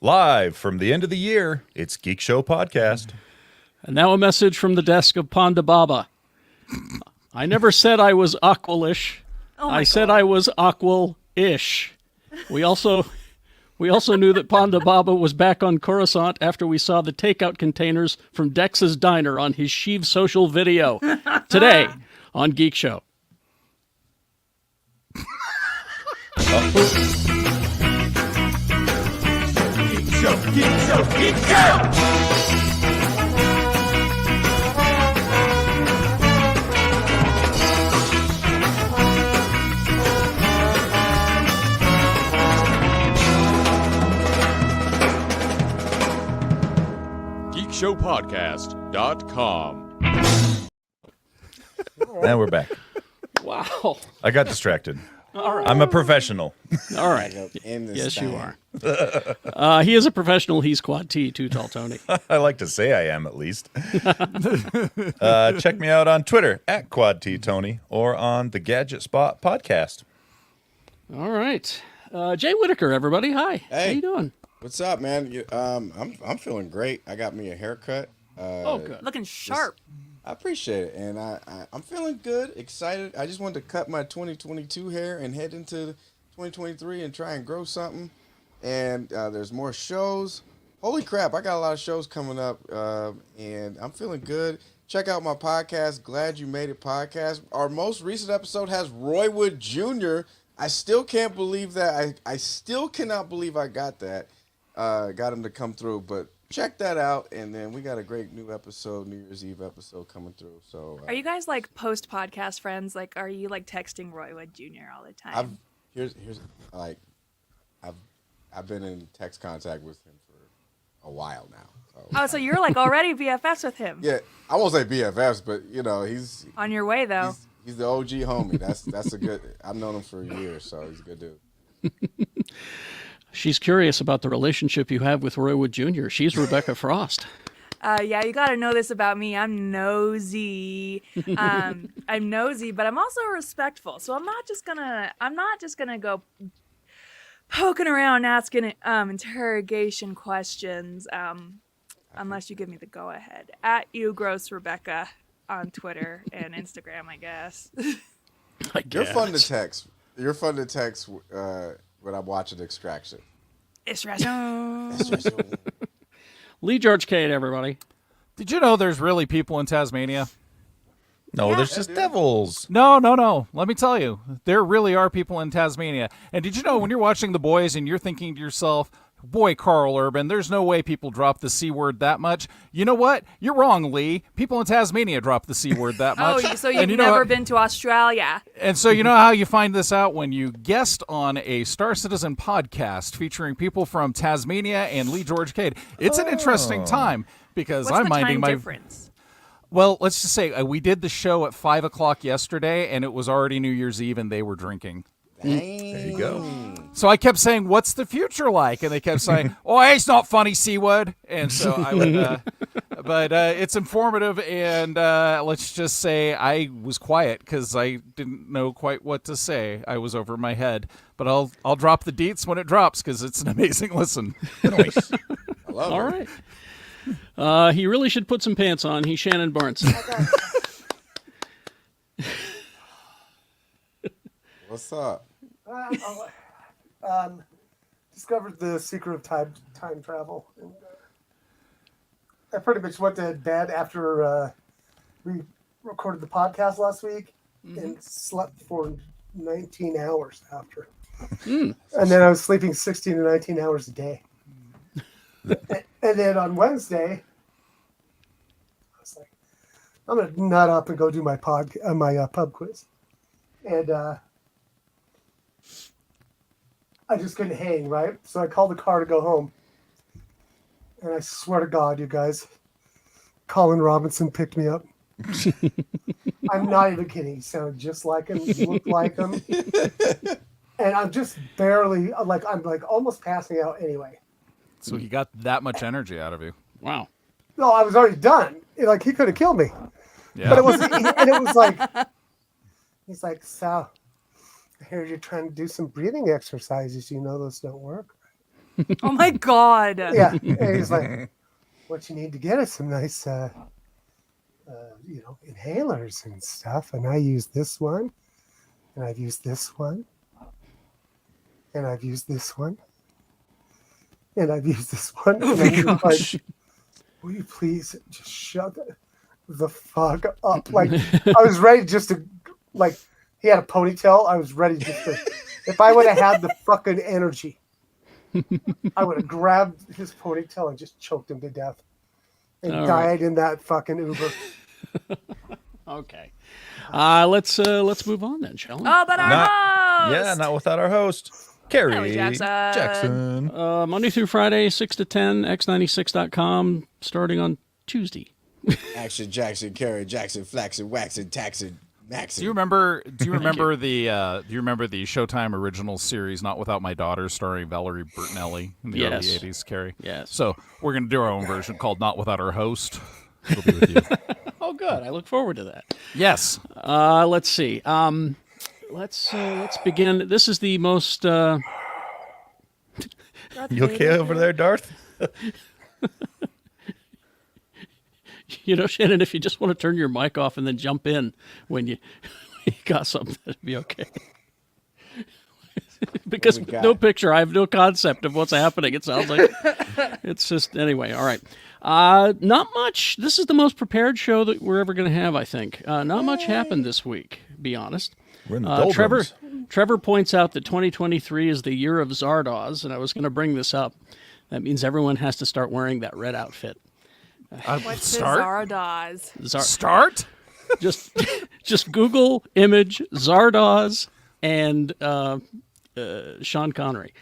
Live from the end of the year, it's Geekshow Podcast. And now a message from the desk of Ponda Baba. I never said I was Aqualish. I said I was Aqual-ish. We also knew that Ponda Baba was back on Coruscant after we saw the takeout containers from Dex's Diner on his Sheev social video. Today on Geek Show. Geek Show! GeekShowPodcast.com. Now we're back. Wow. I got distracted. All right. I'm a professional. All right. Yes, you are. He is a professional. He's Quad T, Too Tall Tony. I like to say I am, at least. Check me out on Twitter at Quad T Tony or on the Gadget Spot podcast. All right. Jay Whitaker, everybody. Hi. Hey. How you doing? What's up, man? I'm feeling great. I got me a haircut. Good. Looking sharp. I appreciate it, and I'm feeling good, excited. I just wanted to cut my 2022 hair and head into 2023 and try and grow something. And there's more shows. Holy crap! I got a lot of shows coming up, and I'm feeling good. Check out my podcast, Glad You Made It podcast. Our most recent episode has Roy Wood Jr. I still can't believe that. I still cannot believe I got that. Got him to come through, but check that out. And then we got a great new episode, New Year's Eve episode coming through. So Are you guys like post podcast friends? Like, are you like texting Roy Wood Jr. all the time? I've been in text contact with him for a while now. So. So you're like already BFFs with him? Yeah, I won't say BFFs, but you know he's On your way though. He's the OG homie. That's a good. I've known him for years, so he's a good dude. She's curious about the relationship you have with Roy Wood Jr. She's Rebecca Frost. Yeah, you got to know this about me. I'm nosy. I'm nosy, but I'm also respectful. So I'm not just gonna go poking around asking interrogation questions unless you give me the go ahead. At you, gross Rebecca, on Twitter and Instagram, I guess. You're fun to text. You're fun to text when I'm watching Extraction. Extraction. Lee George Cade, everybody. Did you know there's really people in Tasmania? No, there's just devils. No. Let me tell you, there really are people in Tasmania. And did you know when you're watching The Boys and you're thinking to yourself, boy, Carl Urban, there's no way people drop the C word that much. You know what? You're wrong, Lee. People in Tasmania drop the C word that much. So you've never been to Australia. And so you know how you find this out? When you guest on a Star Citizen podcast featuring people from Tasmania and Lee George Cade. It's an interesting time because What's I'm the minding time my... difference? Well, let's just say we did the show at 5 o'clock yesterday, and it was already New Year's Eve, and they were drinking. Dang. There you go. So I kept saying, "What's the future like?" And they kept saying, "Oh, it's not funny, C-word." And so I would, but it's informative, and let's just say I was quiet because I didn't know quite what to say. I was over my head, but I'll drop the deets when it drops because it's an amazing listen. Nice. I love All it. right. He really should put some pants on. He's Shannon Barnes. What's up? Discovered the secret of time travel. And, I pretty much went to bed after we recorded the podcast last week and slept for 19 hours after. And then I was sleeping 16 to 19 hours a day. And then on Wednesday, I was like, I'm going to nut up and go do my pub quiz. And I just couldn't hang, right? So I called the car to go home. And I swear to God, you guys, Colin Robinson picked me up. I'm not even kidding. He sounded just like him. He looked like him. And I'm just barely, I'm almost passing out anyway. So he got that much energy out of you. Wow. No, I was already done. Like, he could have killed me. Yeah. But it was like, he's like, Sal, I heard you're trying to do some breathing exercises. You know those don't work. Oh my God. Yeah, and he's like, "What you need to get is some nice, inhalers and stuff." And I use this one, and I've used this one, and I've used this one, and I've used this one. And I'm just like, will you please just shut the fuck up? Like, I was ready just to, like, he had a ponytail. I was ready just to, if I would have had the fucking energy, I would have grabbed his ponytail and just choked him to death and died in that fucking Uber. Okay. Let's move on then, shall we? Oh, but our host. Yeah, not without our host, Carrie Kelly Jackson. Monday through Friday, 6 to 10, x96.com, starting on Tuesday. Action Jackson, Carrie Jackson, flaxing, waxing, taxing, maxing. Do you remember the Showtime original series Not Without My Daughter, starring Valerie Bertinelli in the early 80s, Carrie? Yes. So we're going to do our own version called Not Without Our Host. It'll be with you. Oh, good. I look forward to that. Yes. Let's see. Let's begin. This is the most. You okay over there, Darth? You know, Shannon, if you just want to turn your mic off and then jump in when you got something, that'd be okay. Because with no picture, I have no concept of what's happening. It sounds like it's just anyway. All right, not much. This is the most prepared show that we're ever going to have. I think not much happened this week. Be honest. We're in the doldrums. Trevor points out that 2023 is the year of Zardoz, and I was going to bring this up. That means everyone has to start wearing that red outfit. What's Zardoz? Start? Just Google image Zardoz and Sean Connery.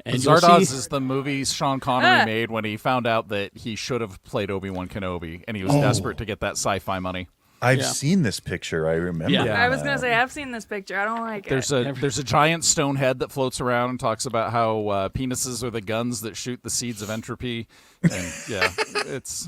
And Zardoz is the movie Sean Connery made when he found out that he should have played Obi-Wan Kenobi, and he was desperate to get that sci-fi money. I've seen this picture. I remember. Yeah. I was gonna say I've seen this picture. I don't like There's a giant stone head that floats around and talks about how penises are the guns that shoot the seeds of entropy. And yeah, it's.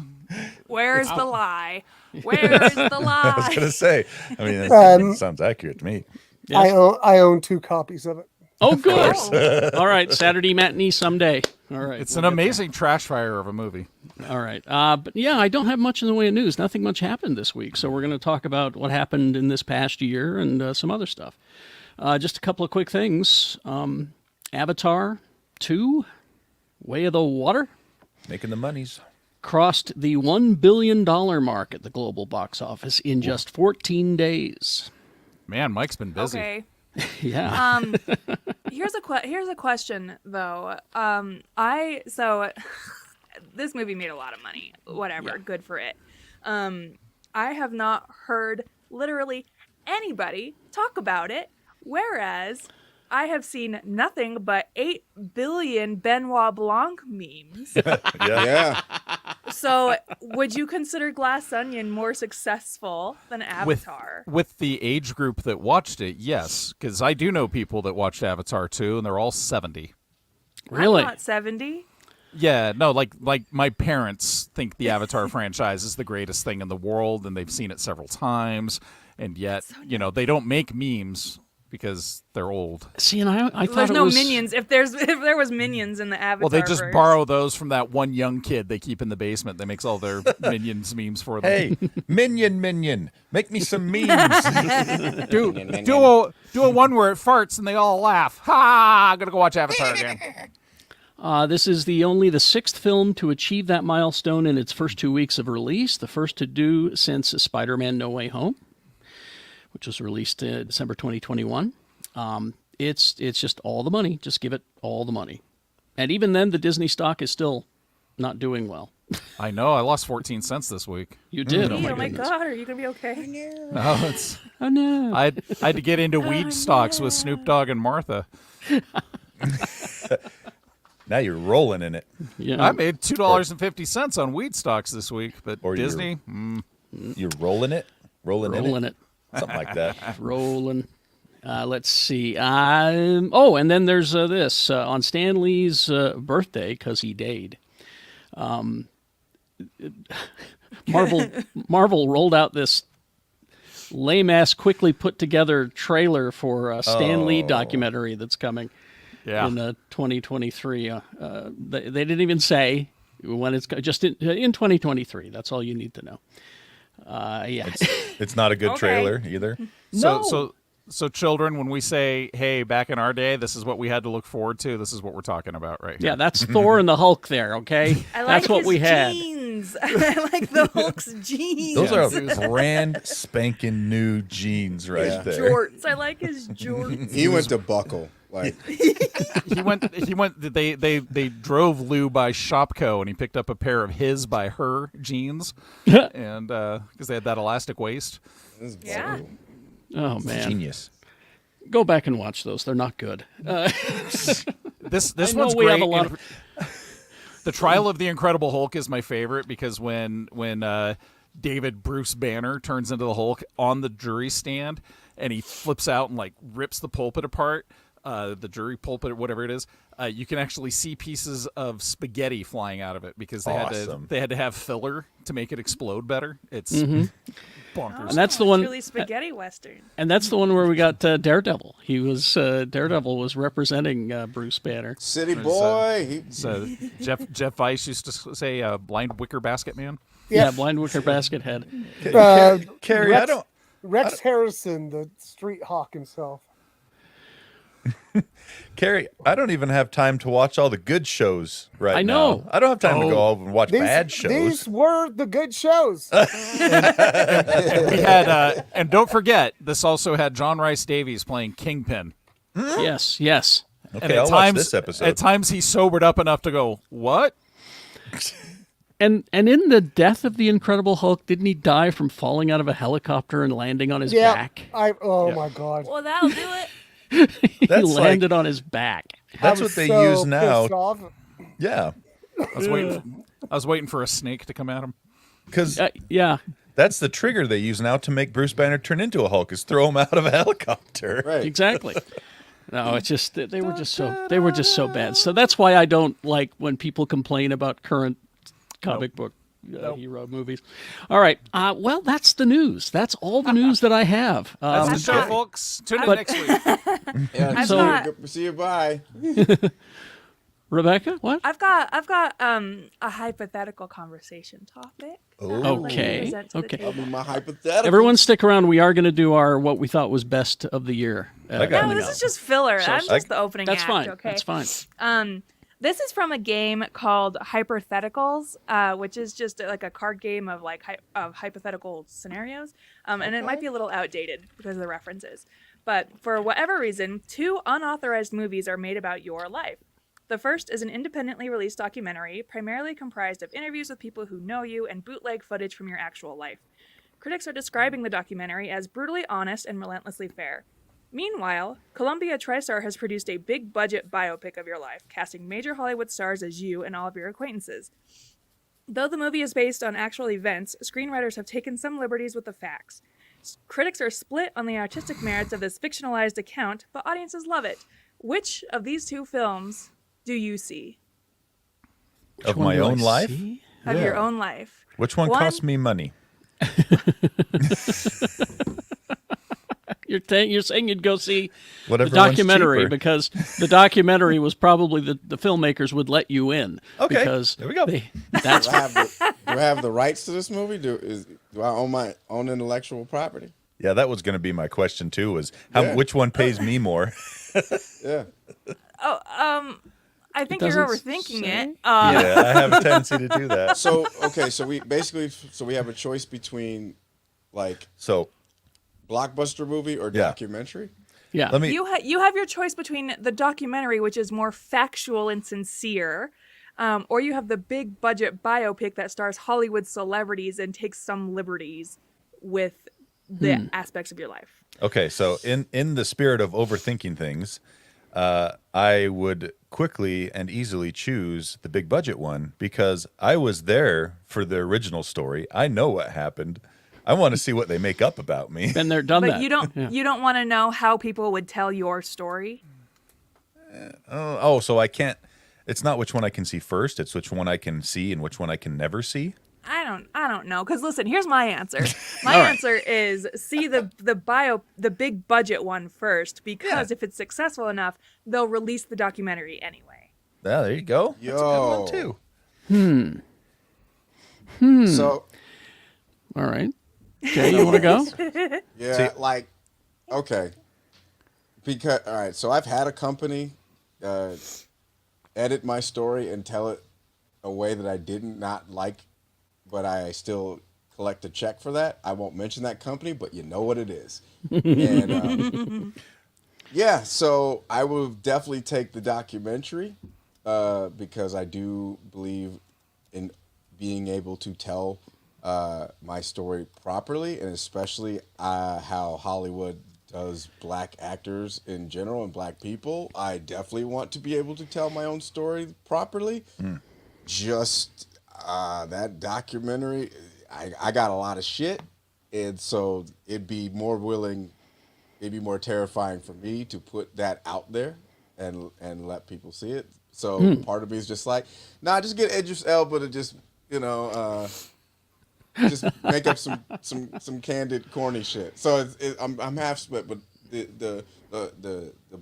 Where's the lie? Where's the I was lie? gonna say. I mean, that sounds accurate to me. Yes. I own 2 copies of it. Oh, good. All right, Saturday matinee someday. All right, It's an amazing trash fire of a movie. All right, but yeah, I don't have much in the way of news. Nothing much happened this week, so we're going to talk about what happened in this past year and some other stuff. Just a couple of quick things. Avatar 2, Way of the Water, Making the monies. crossed the $1 billion mark at the global box office in just 14 days. Man, Mike's been busy. Okay. Yeah. Here's a question though. This movie made a lot of money. Whatever, good for it. I have not heard literally anybody talk about it, whereas I have seen nothing but 8 billion Benoit Blanc memes. Yeah. So, would you consider Glass Onion more successful than Avatar? With the age group that watched it, yes, because I do know people that watched Avatar 2, and they're all 70. Really? I'm not 70. Yeah, no, like my parents think the Avatar franchise is the greatest thing in the world, and they've seen it several times, and yet, they don't make memes because they're old. See, and I thought There's it no was... Minions. If there was Minions in the Avatar, Well, they just borrow those from that one young kid they keep in the basement that makes all their Minions memes for them. Hey, minion, make me some memes. do a one where it farts and they all laugh. Ha! I'm gonna go watch Avatar again. This is only the 6th film to achieve that milestone in its first 2 weeks of release, the first to do since Spider-Man No Way Home, which was released December 2021. It's just all the money. Just give it all the money. And even then, the Disney stock is still not doing well. I know. I lost 14 cents this week. You did. Oh my goodness. God, are you gonna be okay? No, it's. Oh no. I had to get into weed stocks with Snoop Dogg and Martha. Now you're rolling in it. Yeah. I made $2.50 on weed stocks this week, but Or Disney. You're rolling it? Rolling Rolling it. Something like that. Rolling. Let's see. And then there's this. On Stan Lee's birthday, because he died, Marvel rolled out this lame-ass, quickly put-together trailer for a Stan Lee documentary that's coming. Yeah. in 2023. They didn't even say when it's just in 2023. That's all you need to know. Yeah. It's not a good Okay. trailer either. So children, when we say, "Hey, back in our day, this is what we had to look forward to," this is what we're talking about right here. Yeah, that's Thor and the Hulk there, okay? I like That's what his we had. jeans. I like the Hulk's jeans. Those are brand spanking new jeans right there. jorts. I like his jorts. He went to buckle. Like He went. They drove Lou by Shopko, and he picked up a pair of his by her jeans, and because they had that elastic waist. this is Yeah. buckle. Oh, man. Genius. Go back and watch those. They're not good. This I know one's we great. have a lot of... The Trial of the Incredible Hulk is my favorite because when David Bruce Banner turns into the Hulk on the jury stand and he flips out and like rips the pulpit apart, the jury pulpit, whatever it is, you can actually see pieces of spaghetti flying out of it because Awesome. they had to have filler to make it explode better. It's bonkers. And that's the one- Truly spaghetti western. And that's the one where we got Daredevil. He was Daredevil was representing Bruce Banner. City boy. So Jeff Weiss used to say, "Blind wicker basket man." Yeah, Blind Wicker Basket Head. Carrie, I don't. Rex Harrison, the street hawk himself. Carrie, I don't even have time to watch all the good shows right I know. now. I don't have time to go over and watch bad shows. These were the good shows. We had, and don't forget, this also had John Rice Davies playing Kingpin. Yes, yes. Okay, I'll watch this episode. At times, he sobered up enough to go, "What?" And in the death of the Incredible Hulk, didn't he die from falling out of a helicopter and landing on his back? Oh my god. Well, that'll do it. He That's landed on his back. That's I what was they so use now. pissed off. Yeah, I was waiting for a snake to come at him. because Yeah. that's the trigger they use now to make Bruce Banner turn into a Hulk is throw him out of a helicopter. Right. Exactly. No, it's just they were just so bad. So that's why I don't like when people complain about current comic book hero movies. All right. Well, that's the news. That's all the news that I have. That's the show, got- folks. Tune in but- next week. Yeah, I've see, got- you, see you. Bye. Rebecca, what? I've got a hypothetical conversation topic. that I would like to Okay, present to the okay. table. I'll be my hypothetical. Everyone stick around. We are going to do our what we thought was best of the year. got No, coming this up. is just filler. I'm just the opening That's act. fine. Okay. That's fine. This is from a game called Hypotheticals, which is just like a card game of of hypothetical scenarios, and it might be a little outdated because of the references. But for whatever reason, 2 unauthorized movies are made about your life. The first is an independently released documentary, primarily comprised of interviews with people who know you and bootleg footage from your actual life. Critics are describing the documentary as brutally honest and relentlessly fair. Meanwhile, Columbia TriStar has produced a big-budget biopic of your life, casting major Hollywood stars as you and all of your acquaintances. Though the movie is based on actual events, screenwriters have taken some liberties with the facts. Critics are split on the artistic merits of this fictionalized account, but audiences love it. Which of these 2 films do you see? Of Which one my do I own life? see? Of your own life? Which one cost me money? You're saying you'd go see Whatever the one's documentary cheaper. because the documentary was probably the filmmakers would let you in. Okay, Because there we go. That's Do I have the rights to this movie? Do I own my own intellectual property? Yeah, that was going to be my question too. Was Yeah. which one pays me more? Yeah. I think It you're doesn't overthinking say. it. Yeah, I have a tendency to do that. So so we have a choice between like So blockbuster movie or Yeah. documentary. yeah. let me. You have your choice between the documentary, which is more factual and sincere, or you have the big budget biopic that stars Hollywood celebrities and takes some liberties with the aspects of your life. Okay, so in the spirit of overthinking things, I would quickly and easily choose the big budget one because I was there for the original story. I know what happened. I want to see what they make up about me. Been there, done But that. you don't want to know how people would tell your story. So I can't. It's not which one I can see first. It's which one I can see and which one I can never see. I don't know. Because listen, here's my answer. My All right. answer is see the big budget one first, because if it's successful enough, they'll release the documentary anyway. Yeah, there you go. That's a good one too. So All right. Jay, you want to go? yeah, like okay, because all right. So I've had a company edit my story and tell it a way that I didn't not like, but I still collect a check for that. I won't mention that company, but you know what it is. And yeah, so I will definitely take the documentary because I do believe in being able to tell my story properly, and especially how Hollywood does black actors in general and black people. I definitely want to be able to tell my own story properly. Just that documentary, I got a lot of shit, and so it'd be more terrifying for me to put that out there and let people see it. So part of me is just like, nah, just get Idris Elba to just just make up some candid corny shit. So I'm half split, but the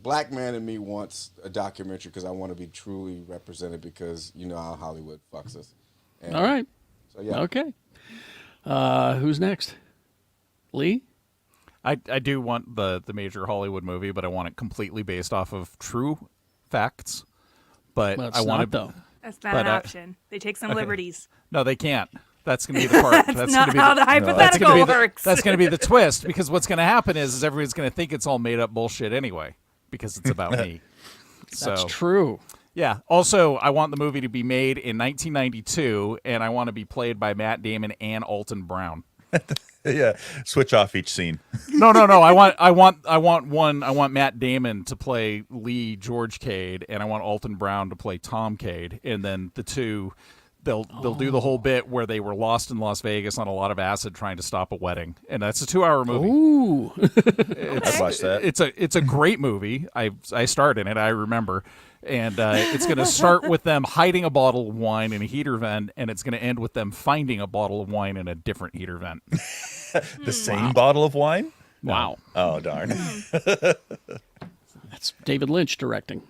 black man in me wants a documentary because I want to be truly represented, because you know how Hollywood fucks us. And All right. So yeah. Okay. Who's next? Lee? I do want the major Hollywood movie, but I want it completely based off of true facts. But Well, it's I want not, to. though. That's not But, an option. They take some liberties. No, they can't. That's going to be the part. That's gonna not be how the that's hypothetical gonna be works. That's going to be the twist, because what's going to happen is everyone's going to think it's all made up bullshit anyway, because it's about me. That's So true. yeah. Also, I want the movie to be made in 1992, and I want to be played by Matt Damon and Alton Brown. Yeah, switch off each scene. No. I want Matt Damon to play Lee George Cade, and I want Alton Brown to play Tom Cade, and then the two, they'll do the whole bit where they were lost in Las Vegas on a lot of acid trying to stop a wedding, and that's a 2-hour movie. Ooh. I'd watch that. It's a great movie. I starred in it, I remember. And it's going to start with them hiding a bottle of wine in a heater vent, and it's going to end with them finding a bottle of wine in a different heater vent. The same bottle of wine? Wow. Oh, darn. That's David Lynch directing.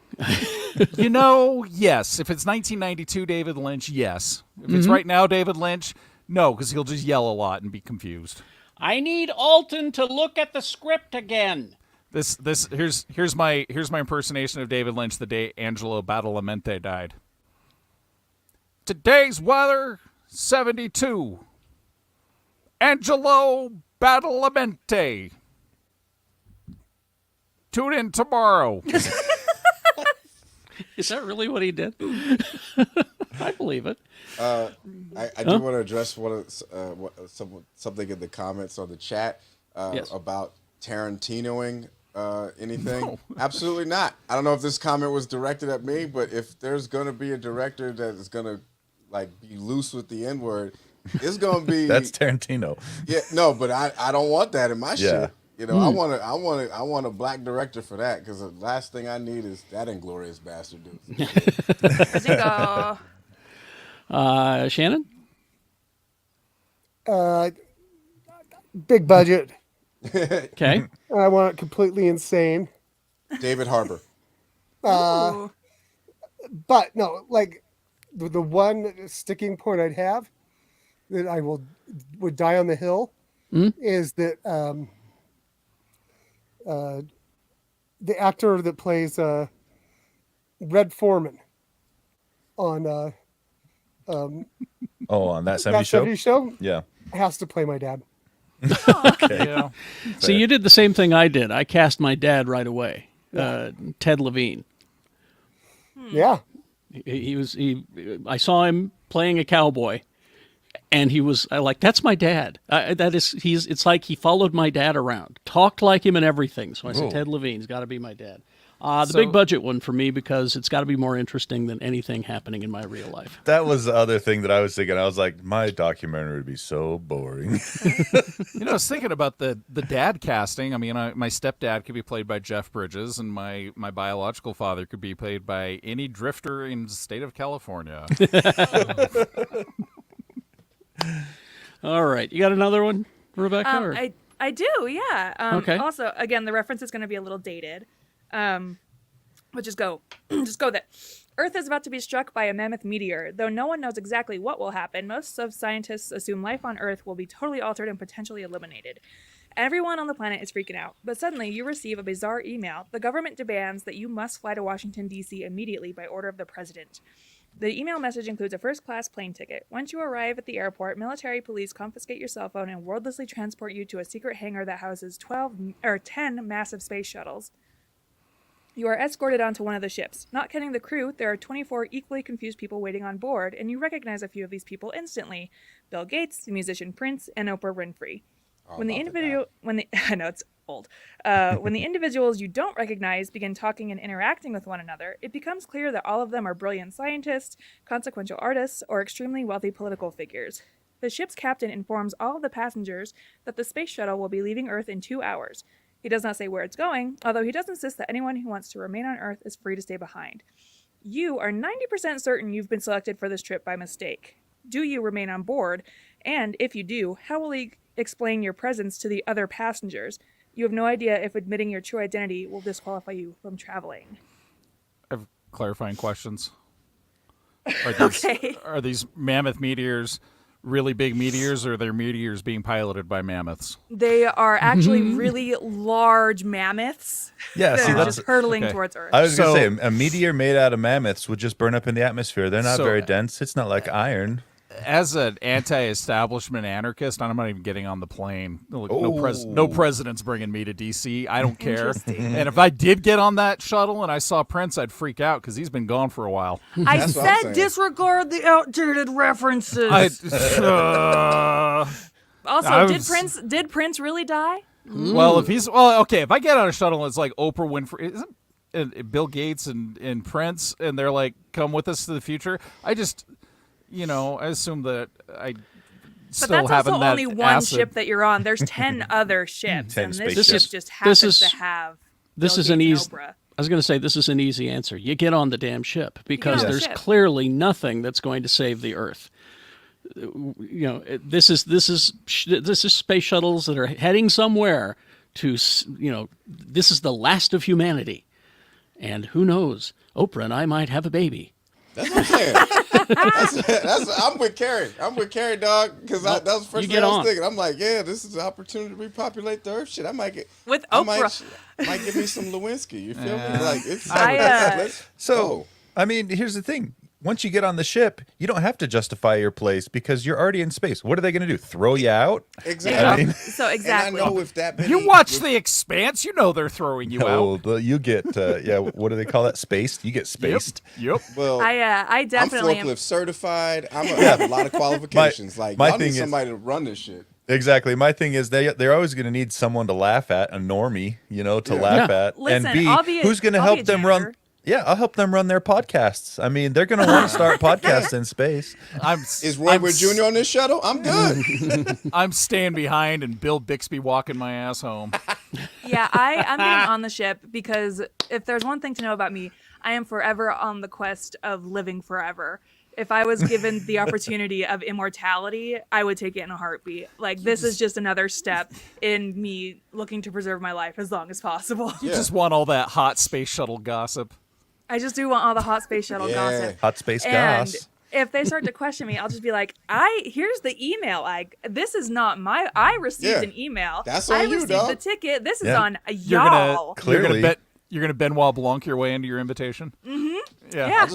You know, yes. If it's 1992 David Lynch, yes. If it's right now David Lynch, no, because he'll just yell a lot and be confused. I need Alton to look at the script again. Here's my impersonation of David Lynch the day Angelo Badalamenti died. Today's weather 72. Angelo Badalamenti. Tune in tomorrow. Is that really what he did? I believe it. I do want to address something in the comments on the chat Yes. about Tarantinoing anything. No. Absolutely not. I don't know if this comment was directed at me, but if there's going to be a director that is going to like be loose with the N-word, it's going to be That's Tarantino. Yeah, no, but I don't want that in my shit. You know, I want a black director for that, because the last thing I need is that Inglourious Bastard dude. Shannon? Big budget. Okay. I want it completely insane. David Harbour. Ooh. But no, like the one sticking point I'd have that I would die on the hill is that the actor that plays Red Foreman on On that 70s that show? 70s show Yeah. has to play my dad. Okay. Yeah. See, you did the same thing I did. I cast my dad right away. Ted Levine. Yeah. I saw him playing a cowboy, and he was that's my dad. It's like he followed my dad around, talked like him and everything. So I said, Ooh. Ted Levine's got to be my dad. The big budget one for me, because it's got to be more interesting than anything happening in my real life. That was the other thing that I was thinking. I was like, my documentary would be so boring. You know, I was thinking about the dad casting. I mean, my stepdad could be played by Jeff Bridges, and my biological father could be played by any drifter in the state of California. All right. You got another one, Rebecca? or- I do, yeah. Okay. Also, again, the reference is going to be a little dated. But just go that. Earth is about to be struck by a mammoth meteor. Though no one knows exactly what will happen, most of scientists assume life on Earth will be totally altered and potentially eliminated. Everyone on the planet is freaking out, but suddenly you receive a bizarre email. The government demands that you must fly to Washington, D.C. immediately by order of the president. The email message includes a first-class plane ticket. Once you arrive at the airport, military police confiscate your cell phone and wordlessly transport you to a secret hangar that houses 10 massive space shuttles. You are escorted onto one of the ships. Not counting the crew, there are 24 equally confused people waiting on board, and you recognize a few of these people instantly. Bill Gates, the musician Prince, and Oprah Winfrey. When the individuals you don't recognize begin talking and interacting with one another, it becomes clear that all of them are brilliant scientists, consequential artists, or extremely wealthy political figures. The ship's captain informs all of the passengers that the space shuttle will be leaving Earth in 2 hours. He does not say where it's going, although he does insist that anyone who wants to remain on Earth is free to stay behind. You are 90% certain you've been selected for this trip by mistake. Do you remain on board? And if you do, how will he explain your presence to the other passengers? You have no idea if admitting your true identity will disqualify you from traveling. I have clarifying questions. Okay. Are these mammoth meteors really big meteors, or are they meteors being piloted by mammoths? They are actually really large mammoths Yeah, that see, are that's just hurtling okay. towards Earth. I was So- gonna say a meteor made out of mammoths would just burn up in the atmosphere. They're not So- very dense. It's not like iron. As an anti-establishment anarchist, I'm not even getting on the plane. No Oh. president's bringing me to D.C. I don't care. Interesting. And if I did get on that shuttle and I saw Prince, I'd freak out because he's been gone for a while. I That's what I'm said saying. disregard the outdated references. Also, I did was- Prince really die? Well, if I get on a shuttle and it's like Oprah Winfrey, isn't Bill Gates and Prince, and they're like, come with us to the future. I just, I assume that I But still that's having also that only one acid. ship that you're on. There's 10 other ships, 10 and this spaceships. ship This is- just this happens is- to have. This Bill is an Gates easy. and Oprah. I was going to say this is an easy answer. You get on the damn ship because on the there's ship. clearly nothing that's going to save the Earth. This is space shuttles that are heading somewhere to. This is the last of humanity, and who knows? Oprah and I might have a baby. That's what I'm saying. I'm with Carrie. I'm with Carrie, dog. Because that was the first you thing get I was on. thinking. I'm like, yeah, this is an opportunity to repopulate the Earth. Shit, I might get With I might- Oprah. Might give me some Lewinsky. You feel me? Like it's. I, So, I mean, here's the thing. Once you get on the ship, you don't have to justify your place because you're already in space. What are they going to do? Throw you out? exactly. I mean, so And exactly. I know if that. You watch The Expanse, you know they're throwing you out. no, you get, what do they call that? Spaced? You get spaced. Yep. Well, I I'm definitely am. forklift certified. I have a lot of qualifications. My like y'all thing need is- somebody to run this shit. Exactly. My thing is they're always going to need someone to laugh at, a normie, to Yeah. laugh Yeah. at. Listen, and B, I'll be a- who's going to I'll help be a them run? janitor. Yeah, I'll help them run their podcasts. I mean, they're going to want to start podcasts in space. Is Roy Wood Jr. on this shuttle? I'm good. I'm staying behind and Bill Bixby walking my ass home. Yeah, I'm being on the ship because if there's one thing to know about me, I am forever on the quest of living forever. If I was given the opportunity of immortality, I would take it in a heartbeat. Like, this is just another step in me looking to preserve my life as long as possible. You just want all that hot space shuttle gossip. I just do want all the hot space shuttle Yeah. gossip. Hot space And goss. if they start to question me, I'll just be like, here's the email. This is not I received Yeah. an email. That's I on you, received dog. the ticket. This is Yeah. on You're y'all. Clearly. you're gonna Benoit Blanc your way into your invitation. Mm-hmm. Yeah. Yeah.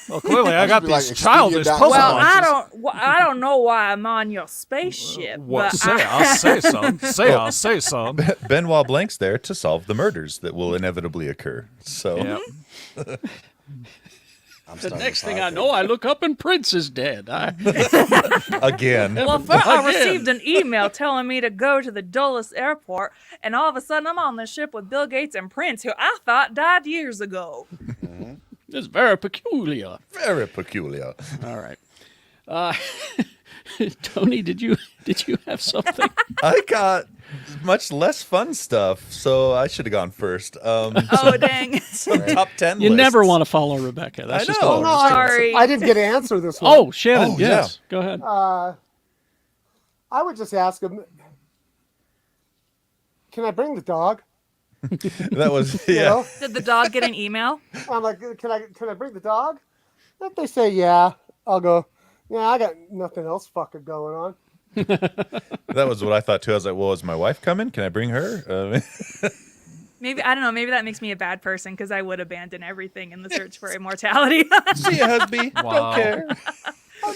Well, clearly I got be like, these Expedia childish dot puzzle Well, boxes. I don't know why I'm on your spaceship, What but say? I'll say some. I'll say some. Benoit Blanc's there to solve the murders that will inevitably occur. So, Yeah. I'm The starting next to thing podcast. I know, I look up and Prince is dead. again. well, first I Again. received an email telling me to go to the Dulles airport, and all of a sudden I'm on the ship with Bill Gates and Prince, who I thought died years ago. It's very peculiar. Very peculiar. All right. Tony, did you have something? I got much less fun stuff, so I should have gone first. Oh, dang. Top 10 You lists. never want to follow Rebecca. That's I just know. all. No, I Sorry. didn't get to answer this one. Oh, Shannon. Oh, yes. yeah. Go ahead. I would just ask him, can I bring the dog? That was You yeah. know? Did the dog get an email? I'm like, can I bring the dog? If they say yeah, I'll go, yeah, I got nothing else fucking going on. That was what I thought too. I was like, well, is my wife coming? Can I bring her? Maybe, I don't know, maybe that makes me a bad person because I would abandon everything in the search for immortality. See you, husband. Wow. Don't care.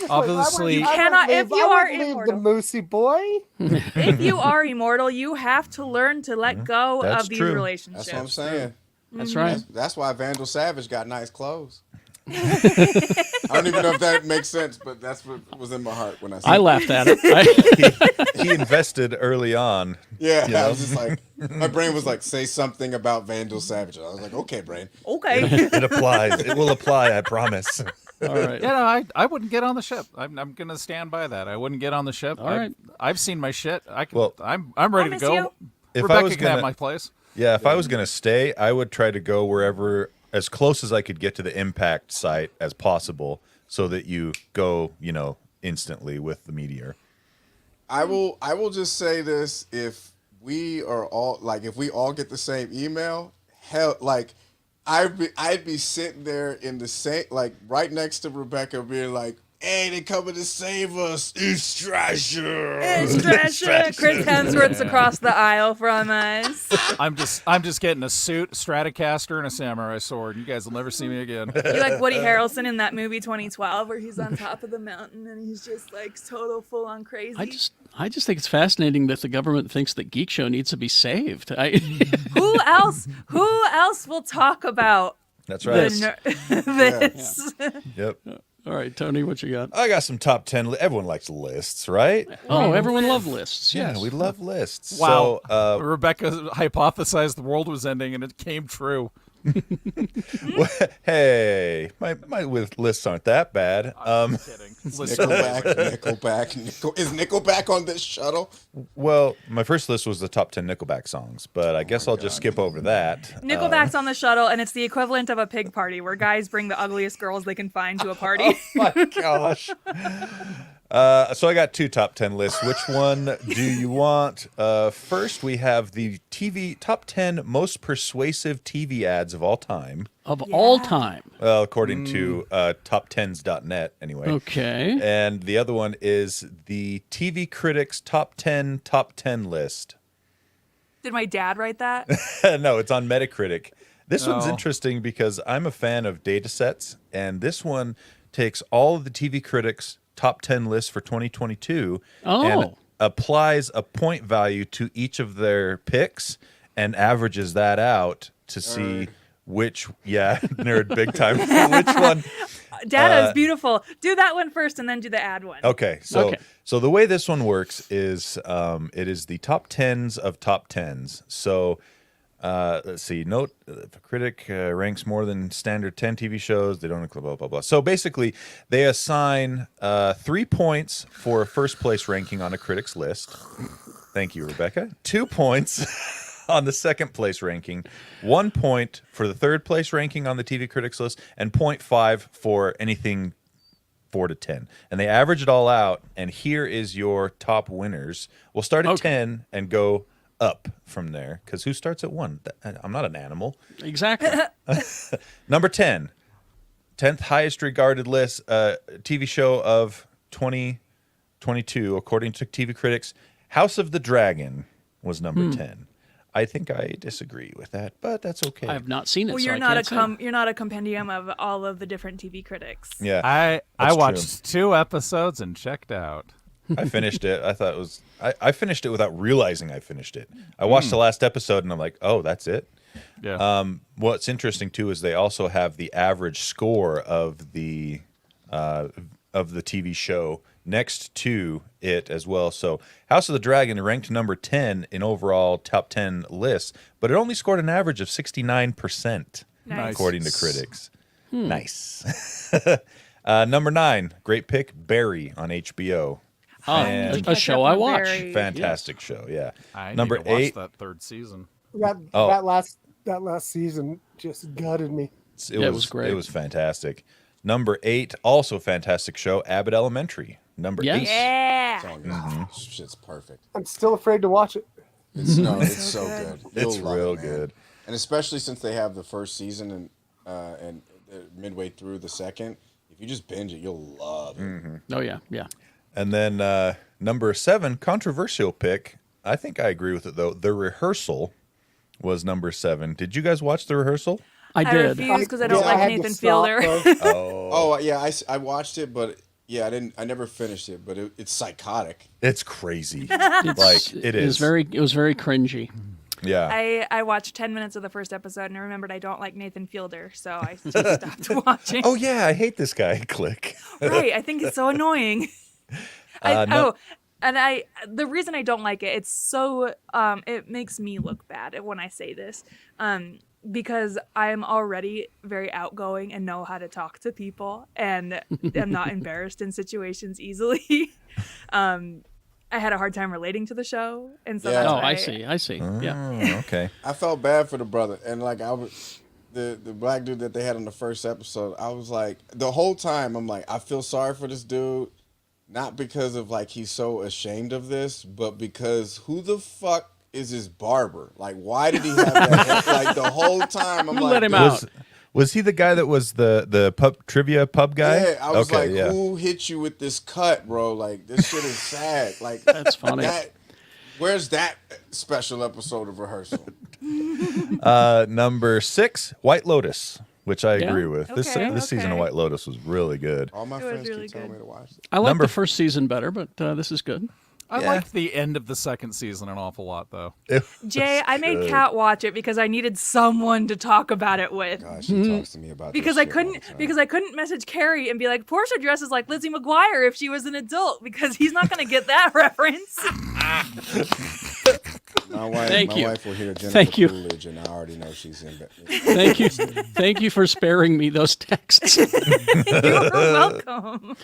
Obviously, You cannot- if you are leave the immortal. moosey boy. If you are immortal, you have to learn to let go That's of these true. relationships. That's what I'm saying. That's right. That's why Vandal Savage got nice clothes. I don't even know if that makes sense, but that's what was in my heart when I said I laughed at it. He invested early on. Yeah, You know? I was just like, my brain was like, say something about Vandal Savage. I was like, okay, brain. Okay. It applies. It will apply. I promise. All right. yeah, no, I wouldn't get on the ship. I'm gonna stand by that. I wouldn't get on the ship. All right. I've seen my shit. Well, I'm ready to miss go. you. If Rebecca I was can have gonna, my place. yeah, if I was gonna stay, I would try to go wherever as close as I could get to the impact site as possible, so that you go, instantly with the meteor. I will just say this: if we are all like, if we all get the same email, hell, like, I'd be sitting there in the same, like, right next to Rebecca, being like, "Hey, they coming to save us! It's Thrasher! It's Thrasher. Chris Hemsworth's across the aisle from us. I'm just getting a suit, Stratocaster, and a samurai sword. You guys will never see me again. You're like Woody Harrelson in that movie 2012 where he's on top of the mountain and he's just like total full on crazy. I just think it's fascinating that the government thinks that Geek Show needs to be saved. Who else will talk about That's right. this? Yep. All right, Tony, what you got? I got some top 10. Everyone likes lists, right? Oh, everyone loves lists. Yeah, Yes. we love lists. Wow. So, Rebecca hypothesized the world was ending, and it came true. hey, my lists aren't that bad. Kidding. Listen, Nickelback. Is Nickelback on this shuttle? Well, my first list was the top 10 Nickelback songs, but I guess I'll just skip over that. Nickelback's on the shuttle, and it's the equivalent of a pig party where guys bring the ugliest girls they can find to a party. My gosh. So I got two top 10 lists. Which one do you want? First, we have the top 10 most persuasive TV ads of all time. Of all time. Well, according to top10s.net, anyway. Okay. And the other one is the TV Critics top 10 list. Did my dad write that? No, it's on Metacritic. This one's Oh. interesting because I'm a fan of data sets, and this one takes all of the TV Critics top 10 lists for 2022 and Oh. applies a point value to each of their picks and averages that out to see which, nerd big time, which one. Data is beautiful. Do that one first and then do the ad one. Okay, so the way this one works is it is the top 10s of top 10s. So let's see. Note if a critic ranks more than standard 10 TV shows, they don't include blah, blah, blah. So basically, they assign 3 points for a first place ranking on a critic's list. Thank you, Rebecca. 2 points on the second place ranking, 1 point for the third place ranking on the TV Critics list, and 0.5 for anything 4 to 10. And they average it all out, and here is your top winners. We'll start at 10 and go up from there, because who starts at 1? I'm not an animal. Exactly. Number 10, 10th highest regarded list TV show of 2022, according to TV Critics. House of the Dragon was number 10. I think I disagree with that, but that's okay. I have not seen it. Well, so you're I not can't say. you're not a compendium of all of the different TV critics. Yeah, I That's watched 2 episodes and checked out. I finished it. I thought it was. I finished it without realizing I finished it. I watched the last episode and I'm like, oh, that's it. Yeah. What's interesting too is they also have the average score of the TV show next to it as well. So House of the Dragon ranked number 10 in overall top 10 lists, but it only scored an average of 69%, Nice. according to critics. Nice. Number 9, great pick, Barry on HBO. Oh, And- a show I watch. Very- Fantastic show, yeah. I Number need to watch 8, that 3rd season. That last season just gutted me. it was great. It was fantastic. Number 8, also fantastic show, Abbott Elementary. number Yes. 8. Yeah. Song is shit's perfect. I'm still afraid to watch it. It's so good. You'll It's love real it, man. good. And especially since they have the first season and midway through the second, if you just binge it, you'll love it. Oh yeah, yeah. And then number 7, controversial pick. I think I agree with it though. The Rehearsal was number 7. Did you guys watch The Rehearsal? I I did. refuse because I don't I like had to Nathan stop, Fielder. though. Oh yeah, I watched it, but yeah, I never finished it, but it's psychotic. It's crazy. It's- Like it is. It was very cringy. Yeah. I watched 10 minutes of the first episode and I remembered I don't like Nathan Fielder, so I just stopped watching. Oh yeah, I hate this guy. Click. Right, I think it's so annoying. No. The reason I don't like it, it's so it makes me look bad when I say this. Because I am already very outgoing and know how to talk to people and am not embarrassed in situations easily. I had a hard time relating to the show, and so Yeah. that's Oh, why I see. Yeah. Oh, okay. I felt bad for the brother, and like I was the black dude that they had on the first episode. I was like, the whole time I'm like, I feel sorry for this dude, not because of like he's so ashamed of this, but because who the fuck is his barber? Like, why did he have that? Like the whole time I'm Who like, let him dude, out? Was he the guy that was the pub guy? Yeah, I was okay, like, yeah. who hit you with this cut, bro? Like, this shit is sad. Like, That's funny. Where's that special episode of Rehearsal? Number 6, White Lotus, which I Yeah. agree with. This Okay, season of okay. White Lotus was really good. All my It was friends really keep telling good. me to watch it. I like Number the first season better, but this is good. I Yeah. liked the end of the second season an awful lot, though. It Jay, was I made good. Kat watch it because I needed someone to talk about it with. God, she talks to me about Because this I shit couldn't all the time. because I couldn't message Carrie and be like, Portia dresses like Lizzie McGuire if she was an adult because he's not gonna get that reference. Thank my you. wife will hear Jennifer Thank you. Coolidge, and I already know she's in bed. Thank you. Thank you for sparing me those texts. You're welcome.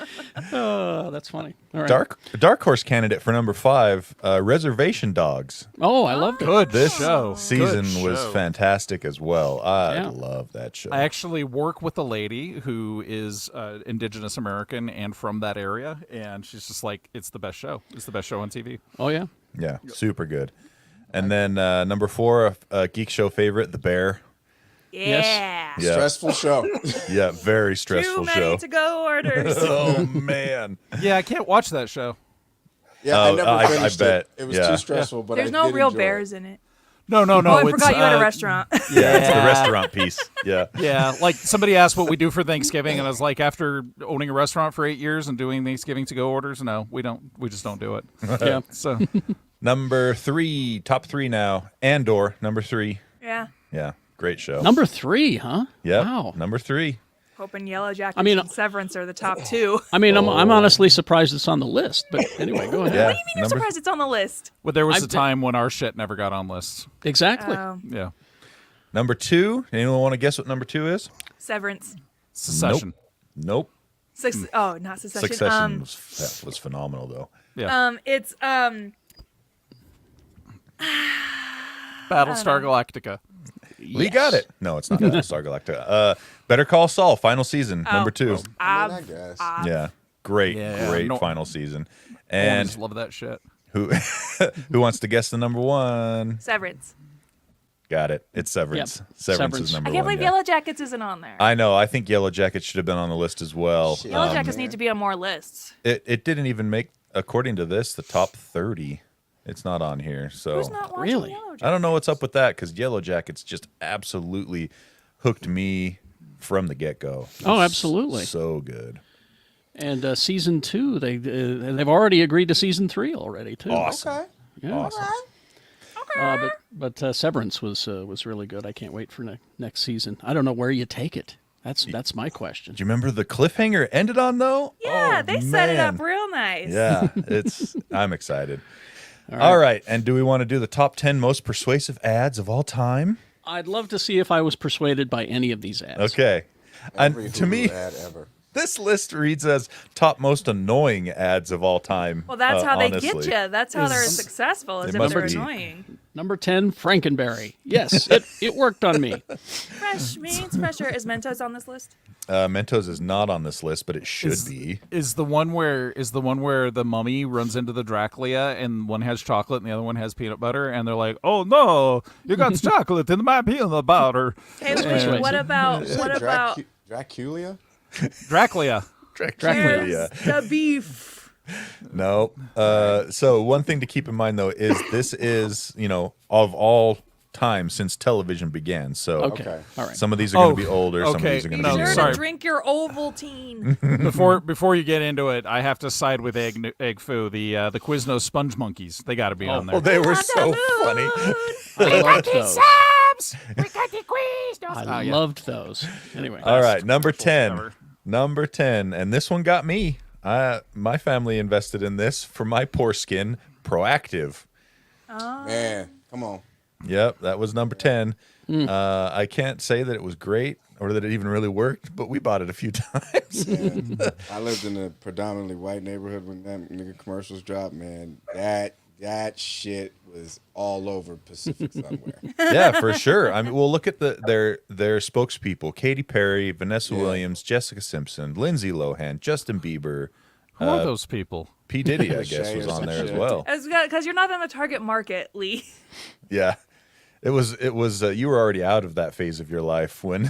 Oh, that's funny. All right. Dark horse candidate for number 5, Reservation Dogs. Oh, I loved it. Good This show. season Good was show. fantastic as well. I Yeah. love that show. I actually work with a lady who is Indigenous American and from that area, and she's just like, it's the best show. It's the best show on TV. Oh yeah. Yeah, super good. And then number 4, a Geek Show favorite, The Bear. Yeah. Yeah, Stressful show. yeah, very Too stressful many show. to go orders. Oh man. Yeah, I can't watch that show. Yeah, I Oh, never I finished bet. it. It was Yeah. too stressful, but There's I no did real enjoy bears it. in it. No, Oh, I it's, forgot you had a restaurant. Yeah, it's the restaurant piece. Yeah. Yeah, like somebody asked what we do for Thanksgiving, and I was like, after owning a restaurant for 8 years and doing Thanksgiving to go orders, no, we don't. We just don't do it. Yeah. So Number 3, top 3 now. Andor, number 3. Yeah. Yeah, great show. Number 3, huh? Yeah, Wow. number 3. Hoping Yellow Jackets I mean, and Severance are the top two. I mean, I'm honestly surprised it's on the list. But anyway, go ahead. Yeah, What do you mean you're number- surprised it's on the list? well, there was I've a time when our shit never got on lists. Exactly. Yeah. Number 2. Anyone want to guess what number 2 is? Severance. Secession. Nope. Oh, not Succession. Succession was phenomenal though. Yeah. It's Battlestar Galactica. We got it. No, it's not Star Galactica. Better Call Saul, final season, number 2. I mean, I guess. Yeah, great Yeah, no- final season. I And just love that shit. who who wants to guess the number 1? Severance. Got it. It's Severance. Yep. Severance Severance. is number I 1. can't believe yeah. Yellow Jackets isn't on there. I know. I think Yellow Jackets should have been on the list as well. Shit. Yellow Jackets need to be on more lists. It didn't even make, according to this, the top 30. It's not on here. So Who's not watching Really? Yellow Jackets? I don't know what's up with that because Yellow Jackets just absolutely hooked me from the get go. Oh, absolutely. So good. And season 2, they've already agreed to season 3 already too. Awesome. Okay. Yeah. Awesome. But Severance was really good. I can't wait for next season. I don't know where you take it. That's my question. Do you remember the cliffhanger it ended on though? Yeah, Oh, they set it up man. real nice. Yeah, I'm excited. All right. And do we want to do the top 10 most persuasive ads of all time? I'd love to see if I was persuaded by any of these ads. Okay. Every And to Hulu me, ad ever. this list reads as top most annoying ads of all time. Well, that's how they honestly. get you. That's how they're Is- successful, is It if must they're be. annoying. Number 10, Frankenberry. Yes, it worked on me. Fresh means fresher. Is Mentos on this list? Mentos is not on this list, but it should be. Is the one where the mummy runs into the Dracula and one has chocolate and the other one has peanut butter and they're like, "Oh no, you got chocolate in my peanut butter." Hey, Persuasive. wait, what about Draculia? Dracula. Dracula. where's the beef? No. So one thing to keep in mind though is this is, of all time since television began. So Okay. All right. some of these are going to be older. Some of okay. these are going Be to be sure newer. sorry. to drink your Ovaltine. Before you get into it, I have to side with Egg Foo. The Quiznos Sponge Monkeys. They got to be on there. Well, they were so funny. I loved those. We got the Quiznos. I loved those. Anyway. All right, number 10. ever. Number 10. And this one got me. My family invested in this for my poor skin. Proactive. Man, come on. Yep, that was number 10. I can't say that it was great or that it even really worked, but we bought it a few times. Man, I lived in a predominantly white neighborhood when that nigga commercials dropped. Man, that shit was all over Pacific somewhere. Yeah, for sure. I mean, well, look at their spokespeople: Katy Perry, Vanessa Williams, Jessica Simpson, Lindsay Lohan, Justin Bieber, Who are those people? P Diddy. I guess Shay was or on some there as shit. well. Because you're not in the target market, Lee. Yeah, it was. You were already out of that phase of your life when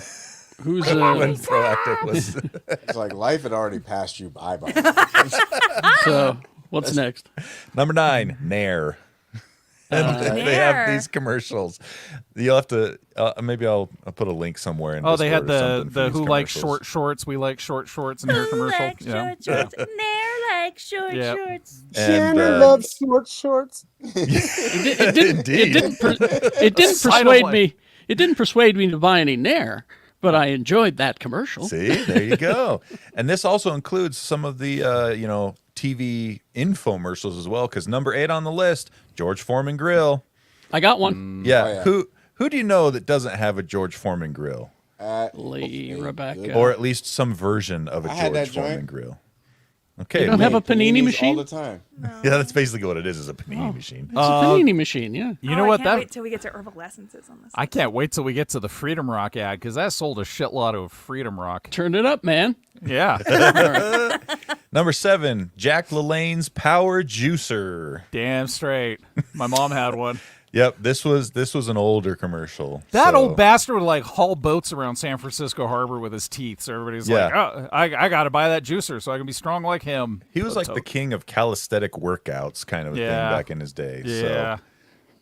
Who's when Proactive was. It's like life had already passed you by. so? What's next? Number 9, Nair. And they have these commercials. You'll have to maybe I'll put a link somewhere. In Oh, they had Discord or something for the these who likes commercials. short shorts. We like short shorts in your commercial. Short shorts. Nair like short Yeah. shorts. And, loves short shorts. It didn't Sign persuade of me. It didn't persuade me to buy any Nair, but I enjoyed that commercial. See, there you go. And this also includes some of the TV infomercials as well. Because number 8 on the list, George Foreman Grill. I got one. Yeah. Oh, yeah. Who do you know that doesn't have a George Foreman Grill, Lee, Rebecca. or at least some version of a I had George that Foreman joint. Grill? Okay, You don't have a panini Paninis machine? all the time. yeah, that's basically what it is a panini machine. It's a panini machine, yeah. You know what? I can't That wait till we get to herbal essences on this. I can't wait till we get to the Freedom Rock ad because that sold a shitload of Freedom Rock. Turn it up, man. Yeah, Number 7, Jack LaLanne's Power Juicer. damn straight. My mom had one. Yep, this was an older commercial. That so- old bastard would like haul boats around San Francisco Harbor with his teeth. So everybody's like, Yeah. "Oh, I got to buy that juicer so I can be strong like him." He was like the king of calisthenic workouts kind of Yeah. thing back in his day. Yeah.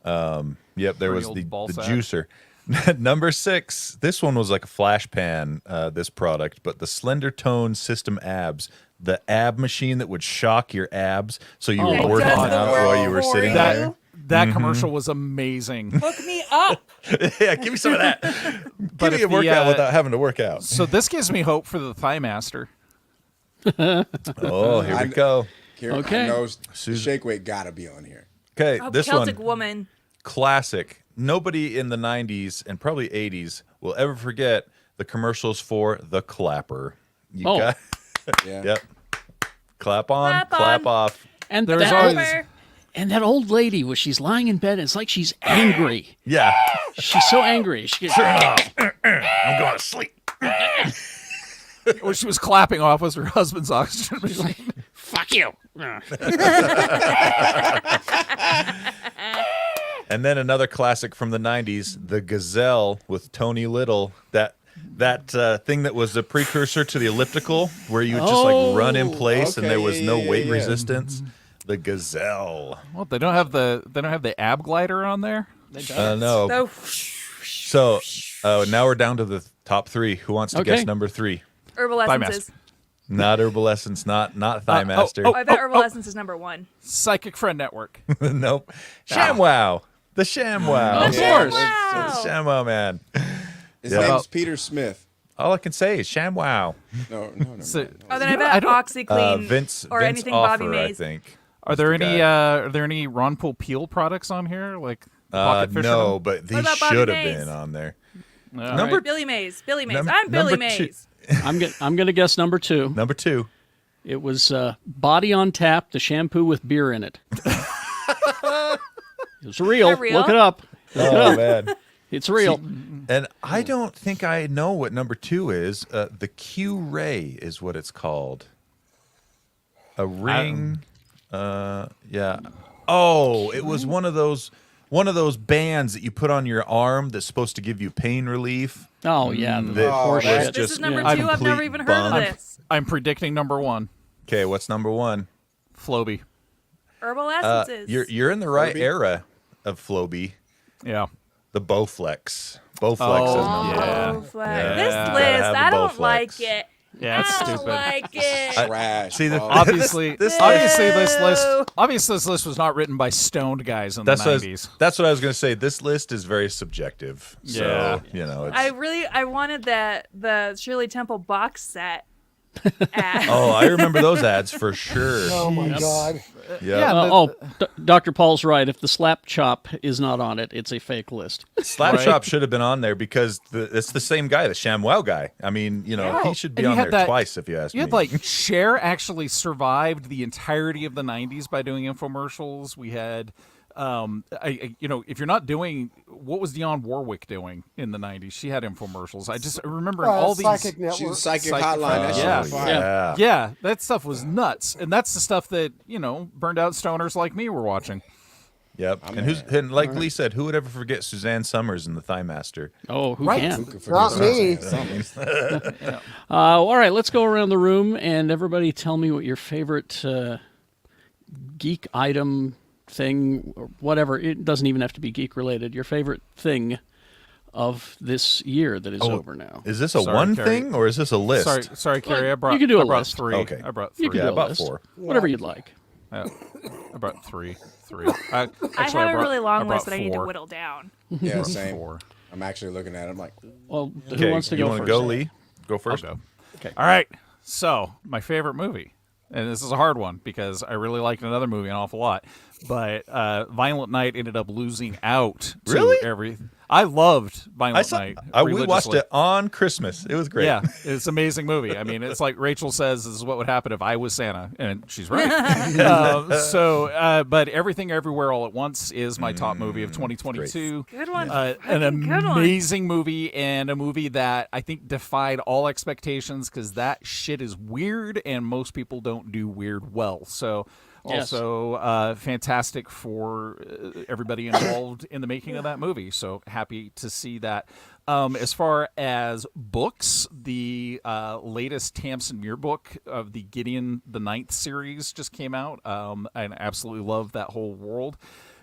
So, yep, there was old the ball sack. juicer. Number 6, this one was like a flash pan, this product, but the Slender Tone System Abs, the ab machine that would shock your abs so you Oh, were working does the out work while you were for sitting you. there. That commercial was amazing. Hook me up. Yeah, give me some of that. But Give me if a workout the, without having to work out. So this gives me hope for the Thigh Master. Oh, here we go. Kieran, Okay. I know the Susan- shake weight gotta be on here. Okay, Oh, this Celtic one, woman. classic. Nobody in the 90s and probably 80s will ever forget the commercials for the clapper. You Oh. got Yeah. Yep. Clap on, Clap clap on. off. And There's that, always- Over. and that old lady, where she's lying in bed, it's like she's angry. Yeah. She's so angry. She gets, I'm going to sleep. What she was clapping off was her husband's oxygen machine. fuck you. And then another classic from the 90s, the Gazelle with Tony Little. That thing that was the precursor to the elliptical, where you would just like run in place and okay, there was yeah, no yeah, weight yeah. resistance. The Gazelle. Well, they don't have the ab glider on there. No. So, So now we're down to the top 3. Who wants to Okay. guess number 3? herbal Thigh essences. Not Herbal Essence, not Thigh Master. I bet herbal essence is number 1. Psychic Friend Network. Nope. ShamWow. The ShamWow. Of course. Wow. ShamWow man. His Yeah. name's Peter Smith. All I can say is ShamWow. No. So, Oh, then you I know, bet don't- OxyClean Vince or Vince anything Offer, Bobby I Mays. think. are there the any guy. Ron Poole Peel products on here like Pocket Fisherman? No, but these about Bobby should have Mays? been on there. All Number right. Billy Mays. Billy Mays. Num- I'm Billy number two. Mays. I'm gonna guess number 2. Number 2. It was Body on Tap, the shampoo with beer in it. It's real. Is that real? Look it up. Oh man. It's real. And I don't think I know what number 2 is. The Q-ray is what it's called. A ring. Yeah. Oh, it was one of those bands that you put on your arm that's supposed to give you pain relief. Oh yeah, the That horse was shit. This just is number yeah. 2. I've never complete even heard bum. of this. I'm predicting number 1, Okay, what's number 1? Floby. Herbal essences. You're in the right Floby? era of Floby. Yeah. The Bowflex. Bowflex Oh, is number yeah. 1. Flex. Yeah. This Gotta list, have the I don't Bowflex. like it. Yeah, it's I don't stupid. like it. Trash. See, the- bro. Obviously, This obviously Boo. this list was not written by stoned guys in That's the what, 90s. that's what I was going to say. This list is very subjective. So, Yeah. you know, it's, I wanted the Shirley Temple box set. ad. oh, I remember those ads for sure. Oh my god. Yeah. Dr. Paul's right. If the slap chop is not on it, it's a fake list. Slap Right. Shop should have been on there because it's the same guy, the ShamWow guy. I mean, you know, Yeah. he should be And you on had there that- twice if you ask You me. had like Cher actually survived the entirety of the 90s by doing infomercials. We had you know, if you're not doing what was Dionne Warwick doing in the 90s? She had infomercials. I just remember all these Psychic Network. She's a psychic Psychic hotline. That shit yeah. was fire. yeah. Yeah, that stuff was nuts. And that's the stuff that, you know, burned out stoners like me were watching. Yep. And like Lee said, who would ever forget Suzanne Summers in The Thigh Master? Oh, who Right. can? Not me. All right, let's go around the room and everybody tell me what your favorite geek item thing or whatever. It doesn't even have to be geek related. Your favorite thing of this year that is over now. Is this a Sorry, one Carrie. thing or is this a list? Sorry, Carrie. Well, I brought you can do a I brought list. 3. Okay. I brought You 3. can Yeah, do a about list. 4. Whatever you'd like. Yeah. I brought 3. I have a really long list that I need to whittle. whittle down. Yeah, same. 4. I'm actually looking at it. I'm like, Well, Okay, who wants to you go wanna first? go, Lee? Go I'll first. go. Okay. All right. So, my favorite movie, and this is a hard one because I really liked another movie an awful lot, but Violent Night ended up losing out to Really? everything. I loved Violent Night. We watched religiously. it on Christmas. It was great. Yeah, it's an amazing movie. I mean, it's like Rachel says, "This is what would happen if I was Santa," and she's right. But Everything Everywhere All at Once is my top movie of 2022. Good one. An Fucking good one. amazing movie, and a movie that I think defied all expectations because that shit is weird, and most people don't do weird well. So. Yes. Also, fantastic for everybody involved in the making of that movie. So happy to see that. As far as books, the latest Tamsin Muir book of the Gideon the Ninth series just came out. I absolutely love that whole world.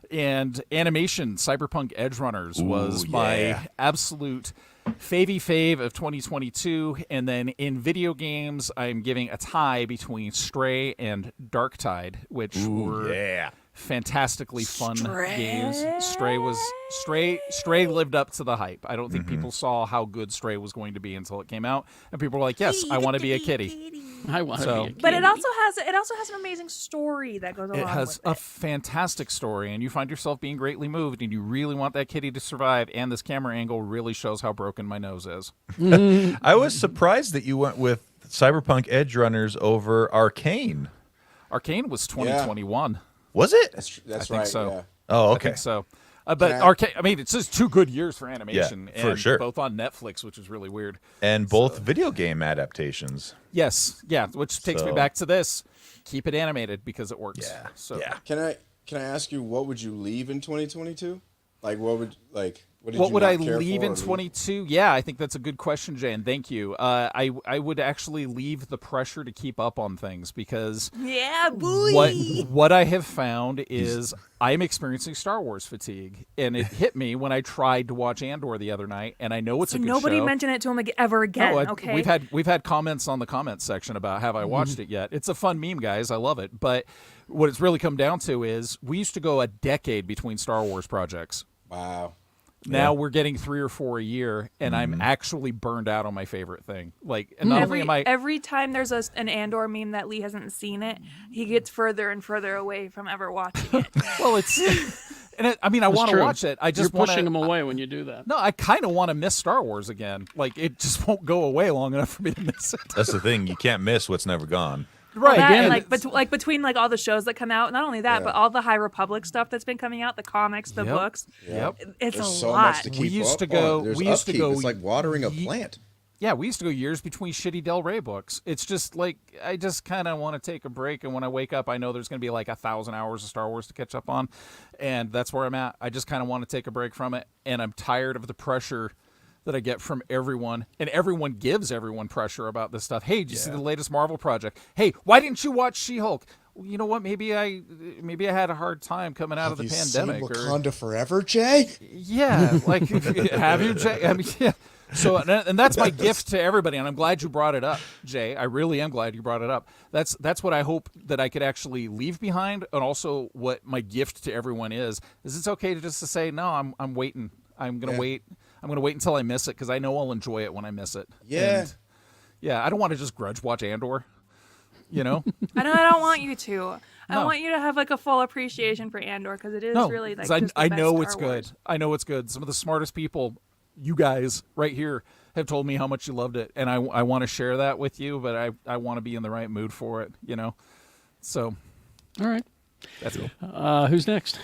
And animation, Cyberpunk Edge Runners was my absolute fave of 2022. And then in video games, I'm giving a tie between Stray and Darktide, which were fantastically fun games. Stray lived up to the hype. I don't think people saw how good Stray was going to be until it came out, and people were like, "Yes, I want to be a kitty." I want to So- be a But kid. it also has an amazing story that goes along It has with a it. fantastic story, and you find yourself being greatly moved, and you really want that kitty to survive. And this camera angle really shows how broken my nose is. I was surprised that you went with Cyberpunk Edge Runners over Arcane. Arcane was 2021. Was it? that's I think right. so. Yeah. Oh, I okay. think so. But Can I- Arcane, I mean, it's just 2 good years for animation, Yeah, for and sure. both on Netflix, which is really weird. And both video game adaptations. Yes, yeah, which takes me So- back to this: keep it animated because it works. Yeah. So Yeah. Can I ask you what would you leave in 2022? Like what would what did What you would not I care leave for in or 22? Yeah, I think that's a good question, Jan. Thank you. I would actually leave the pressure to keep up on things because Yeah, boy. what I have found is I'm experiencing Star Wars fatigue, and it hit me when I tried to watch Andor the other night, and I know it's a good Nobody show. mention it to him ever again. No, Okay. we've had comments on the comments section about have I watched it yet. It's a fun meme, guys. I love it. But what it's really come down to is we used to go a decade between Star Wars projects. Wow. Now we're getting 3 or 4 a year, and I'm actually burned out on my favorite thing. Like, and not only am I every time there's an Andor meme that Lee hasn't seen it, he gets further and further away from ever watching it. well, it's and I mean I want to true. watch it. I just You're want pushing to. them away when you do that. No, I kind of want to miss Star Wars again. Like, it just won't go away long enough for me to miss it. That's the thing. You can't miss what's never gone. Right. That, Again, and it's- like between like all the shows that come out, not only that, but all the High Republic stuff that's been coming out, the comics, the Yep. books. Yep. It's There's a so lot. much to keep We used up to go- on. There's we used to upkeep. go It's like watering a ye- plant. Yeah, we used to go years between shitty Del Rey books. It's just like I just kind of want to take a break, and when I wake up, I know there's going to be like 1,000 hours of Star Wars to catch up on, and that's where I'm at. I just kind of want to take a break from it, and I'm tired of the pressure that I get from everyone, and everyone gives everyone pressure about this stuff. Hey, did you see the latest Marvel project? Hey, why didn't you watch She-Hulk? Well, you know what? Maybe I had a hard time coming out of the Have you pandemic. seen Wakanda Forever, Jay? Yeah, like have you, Jay? I mean, yeah. So, and that's my gift to everybody, and I'm glad you brought it up, Jay. I really am glad you brought it up. That's what I hope that I could actually leave behind, and also what my gift to everyone is it's okay to just to say no. I'm waiting. I'm gonna wait. I'm gonna wait until I miss it because I know I'll enjoy it when I miss it. Yeah. And, yeah. I don't want to just grudge watch Andor. You know. I don't want you to. I No. want you to have like a full appreciation for Andor because it is No, really like 'cause just the I best know Star it's Wars. good. I know it's good. Some of the smartest people, you guys right here, have told me how much you loved it, and I want to share that with you, but I want to be in the right mood for it, you know. So All right. that's cool. Who's next?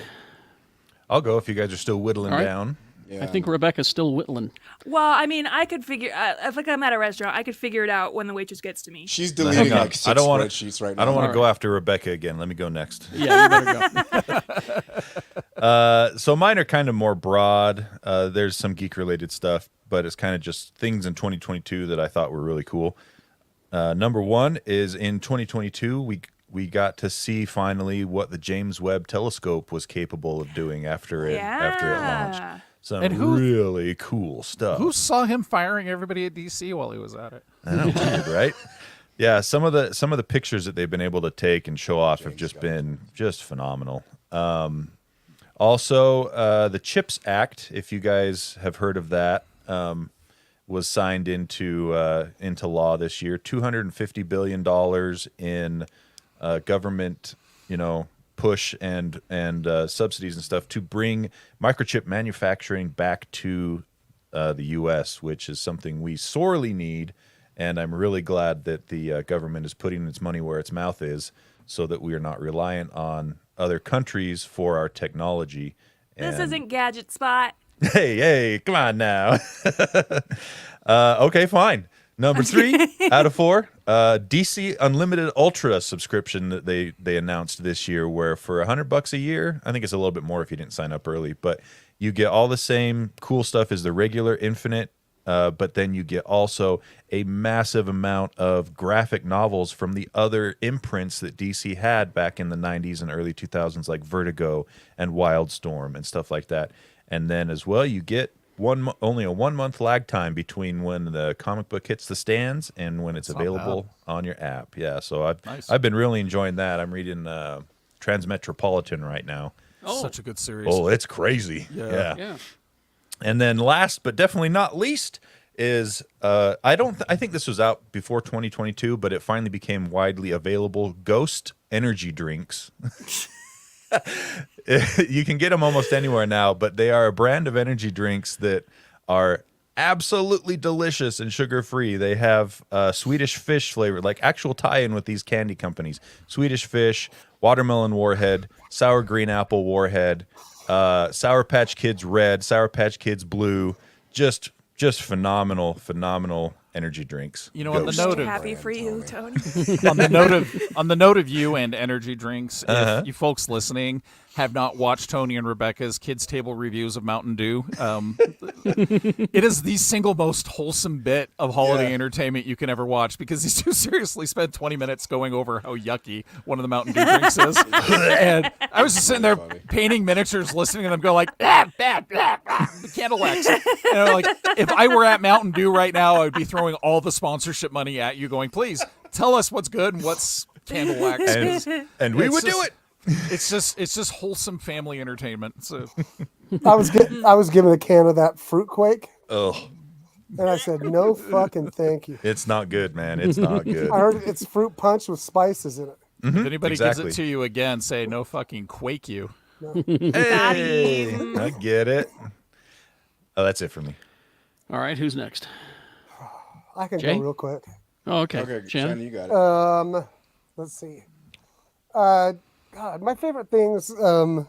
I'll go if you guys are still whittling All right. down. Yeah. I think Rebecca's still whittling. Well, I mean, I could figure if like I'm at a restaurant, I could figure it out when the waitress gets to me. She's Hang deleting on. like 6 I don't wanna- spreadsheets right now. I don't want to All go right. after Rebecca again. Let me go next. Yeah, you better go. So mine are kind of more broad. There's some geek-related stuff, but it's kind of just things in 2022 that I thought were really cool. Number one is in 2022, we got to see finally what the James Webb Telescope was capable of doing after it launched. Yeah. Some And who- really cool stuff. Who saw him firing everybody at DC while he was at it? I know, weird, right? Yeah, some of the pictures that they've been able to take and show off have just been just phenomenal. Also, the CHIPS Act, if you guys have heard of that, was signed into law this year. $250 billion in government, push and subsidies and stuff to bring microchip manufacturing back to the U.S., which is something we sorely need. And I'm really glad that the government is putting its money where its mouth is, so that we are not reliant on other countries for our technology. This And- isn't Gadget Spot. Hey, come on now. Okay, fine. Number 3 out of 4, DC Unlimited Ultra subscription that they announced this year, where for $100 a year, I think it's a little bit more if you didn't sign up early, but you get all the same cool stuff as the regular Infinite, but then you get also a massive amount of graphic novels from the other imprints that DC had back in the 90s and early 2000s, like Vertigo and Wildstorm and stuff like that. And then as well, you get only a 1 month lag time between when the comic book hits the stands and when it's That's not available on your app. Yeah, so Nice. I've been really enjoying that. I'm reading Transmetropolitan right now. Such a good series. Oh, it's crazy. Yeah. Yeah. And then last but definitely not least is I think this was out before 2022, but it finally became widely available. Ghost energy drinks. You can get them almost anywhere now, but they are a brand of energy drinks that are absolutely delicious and sugar-free. They have Swedish fish flavor, like actual tie-in with these candy companies. Swedish fish, watermelon warhead, sour green apple warhead, Sour Patch Kids red, Sour Patch Kids blue. Just phenomenal energy drinks. You know, on the Ghost. note of Happy for you, Tony. on the note of you and energy drinks, if you folks listening have not watched Tony and Rebecca's Kids Table reviews of Mountain Dew, it is the single most wholesome bit of holiday entertainment you can ever watch, because these two seriously spent 20 minutes going over how yucky one of the Mountain Dew drinks is. And I was just sitting there painting miniatures, listening to them go like, the Candle X. And I'm like, if I were at Mountain Dew right now, I would be throwing all the sponsorship money at you, going, please tell us what's good and what's Candle Wax. And we It's would do just- it. It's just wholesome family entertainment. So I was given a can of that fruit quake, Ugh, and I said no fucking thank you. it's not good, man. It's not good. I heard it's fruit punch with spices in it. if anybody exactly. gives it to you again, say no fucking quake you. Hey, I get it. Oh, that's it for me. All right, who's next? I can Jay? go real quick. Oh, okay. Okay, Shannon? Shannon, you got it. let's see. God, my favorite things of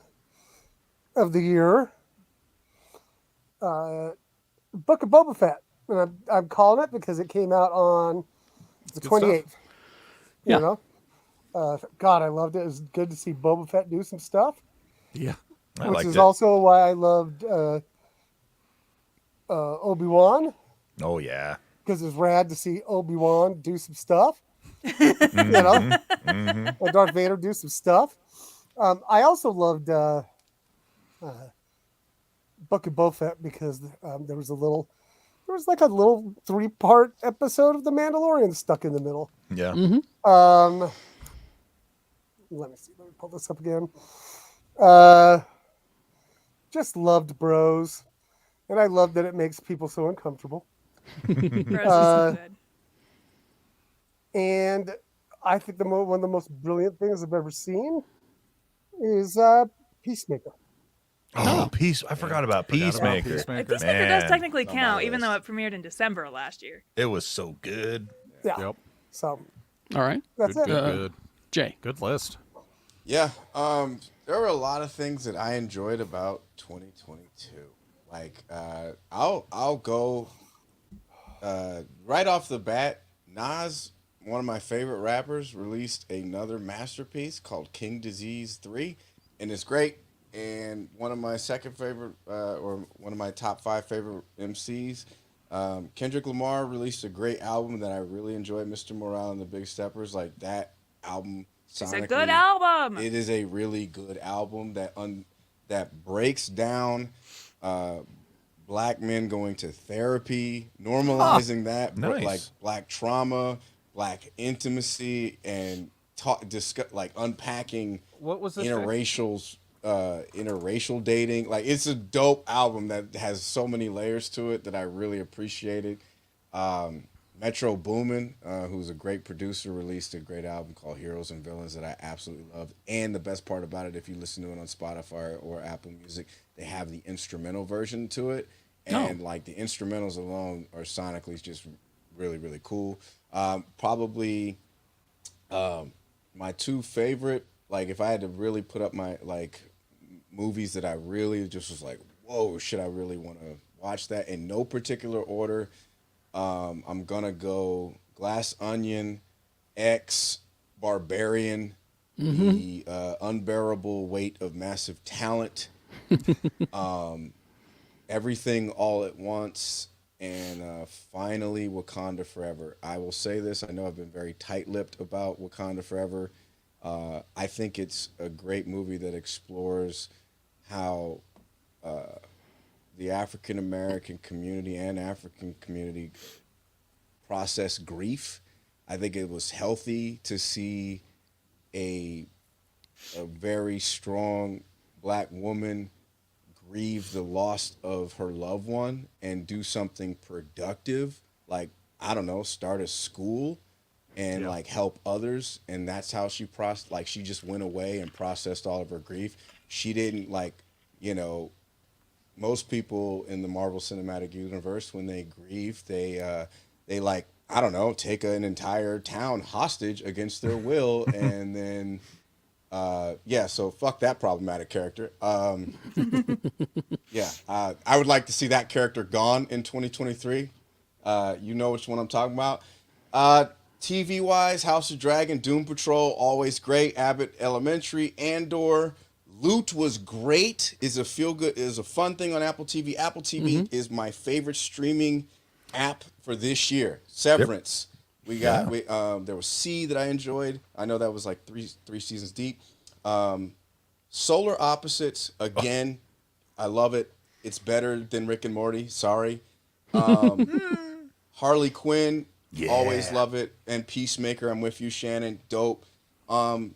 the year. Book of Boba Fett, and I'm calling it because it came out on the good stuff. 28th. Yeah. You know, God, I loved it. It was good to see Boba Fett do some stuff, Yeah. I which liked is it. also why I loved Obi-Wan, Oh yeah. because it's rad to see Obi-Wan do some stuff. You know, and Darth Vader do some stuff. I also loved Book of Boba Fett because there was like a little 3-part episode of The Mandalorian stuck in the middle. Yeah. Let me see. Let me pull this up again. Just loved Bros, and I love that it makes people so uncomfortable. Bros is so good. And I think one of the most brilliant things I've ever seen is Peacemaker. Oh, I forgot about Peacemaker. Peacemaker does Man, technically it's on my count, even though list. it premiered in December of last year. It was so good. Yeah. Yep. So All right. that's Good, it. good. Jay. Good list. Yeah, there were a lot of things that I enjoyed about 2022. Like, I'll go right off the bat. Nas, one of my favorite rappers, released another masterpiece called King Disease 3, and it's great. And one of my second favorite, or one of my top 5 favorite MCs, Kendrick Lamar released a great album that I really enjoyed, Mr. Morale and the Big Steppers. Like, that album It's a sonically, good album. it is a really good album that breaks down black men going to therapy, normalizing that, nice. like black trauma, black intimacy, and like unpacking What was this? interracial dating. Like, it's a dope album that has so many layers to it that I really appreciated. Metro Boomin, who's a great producer, released a great album called Heroes and Villains that I absolutely love. And the best part about it, if you listen to it on Spotify or Apple Music, they have the instrumental version to it. And like, the instrumentals alone are sonically just really, really cool. Probably my 2 favorite, like, if I had to really put up my, like, movies that I really just was like, whoa, should I really want to watch that? In no particular order. I'm gonna go Glass Onion, X, Barbarian, The Unbearable Weight of Massive Talent, Everything All at Once, and finally Wakanda Forever. I will say this: I know I've been very tight-lipped about Wakanda Forever. I think it's a great movie that explores how the African American community and African community process grief. I think it was healthy to see a very strong black woman grieve the loss of her loved one and do something productive, like, I don't know, start a school and like help others. And that's how she like, she just went away and processed all of her grief. She didn't, like, most people in the Marvel Cinematic Universe, when they grieve, they like, I don't know, take an entire town hostage against their will, and then so fuck that problematic character. I would like to see that character gone in 2023. You know which one I'm talking about. TV wise, House of Dragon, Doom Patrol, always great. Abbott Elementary, Andor. Loot was great. Is a feel good. Is a fun thing on Apple TV. Apple TV is my favorite streaming app for this year. Severance. We got there was C that I enjoyed. I know that was like three seasons deep. Solar Opposites again. I love it. It's better than Rick and Morty. Sorry. Harley Quinn. Always love it. And Peacemaker. I'm with you, Shannon. Dope. I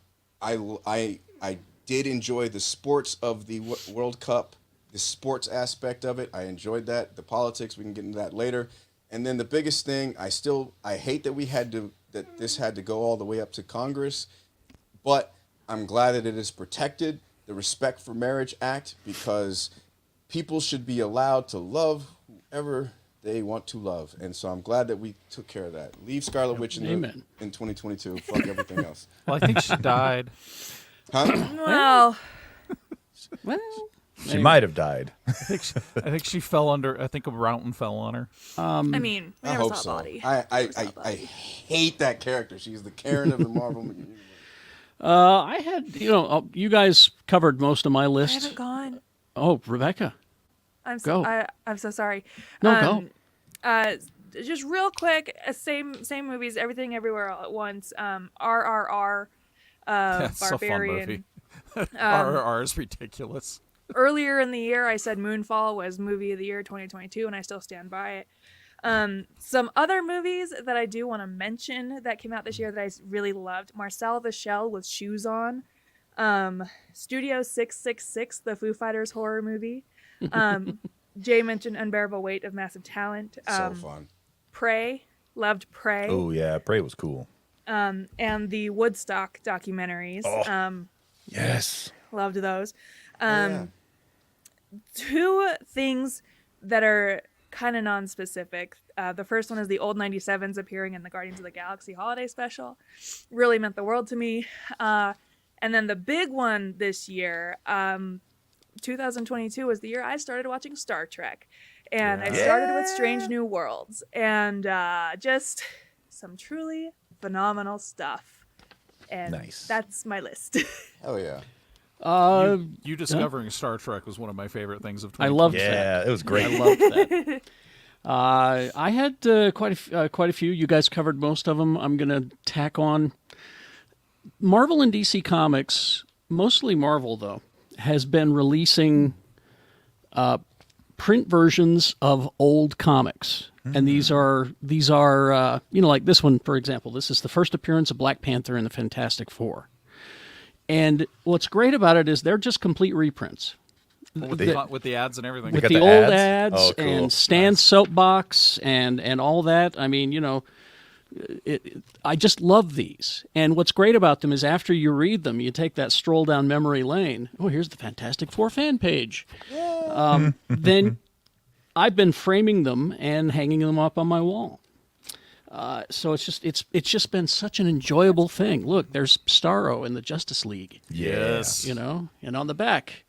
did enjoy the sports of the World Cup, the sports aspect of it. I enjoyed that. The politics, we can get into that later. And then the biggest thing, I hate that this had to go all the way up to Congress, but I'm glad that it is protected, the Respect for Marriage Act, because people should be allowed to love whoever they want to love. And so I'm glad that we took care of that. Leave Scarlet Witch Amen. in 2022. Fuck everything else. Well, I think she died. Huh? Well, Well, She might have died. I think she fell under. I think a mountain fell on her. I mean, we I never hope saw so. a body. I hate that character. She's the Karen of the Marvel universe. I had, you guys covered most of my I list. haven't gone. Oh, Rebecca. I'm Go. I'm so sorry. No, go. Just real quick, same movies, Everything Everywhere All at Once. RRR. That's a fun Barbarian. movie. RRR is ridiculous. Earlier in the year, I said Moonfall was movie of the year 2022, and I still stand by it. Some other movies that I do want to mention that came out this year that I really loved: Marcel the Shell with Shoes On, Studio 666, the Foo Fighters horror movie. Jay mentioned Unbearable Weight of Massive Talent. So fun. Prey, loved Prey. Oh yeah, Prey was cool. And the Woodstock documentaries. Yes. Loved those. Yeah. Two things that are kind of non-specific. The first one is the old 97s appearing in the Guardians of the Galaxy holiday special. Really meant the world to me. And then the big one this year, 2022 was the year I started watching Star Trek. And I started with Strange New Worlds. And just some truly phenomenal stuff. And Nice. that's my list. Hell yeah. You discovering Star Trek was one of my favorite things of I 2020. loved Yeah, that. it was great. I loved that. I had quite a few. You guys covered most of them. I'm going to tack on Marvel and DC Comics, mostly Marvel though, has been releasing print versions of old comics. And these are like this one, for example. This is the first appearance of Black Panther in the Fantastic Four. And what's great about it is they're just complete reprints. with the ads and everything. With got the the old ads? ads Oh, cool. and Stan's soapbox and all that. I mean, I just love these. And what's great about them is after you read them, you take that stroll down memory lane. Oh, here's the Fantastic Four fan page. Then I've been framing them and hanging them up on my wall. So it's just been such an enjoyable thing. Look, there's Starro in the Justice League. Yes. And on the back,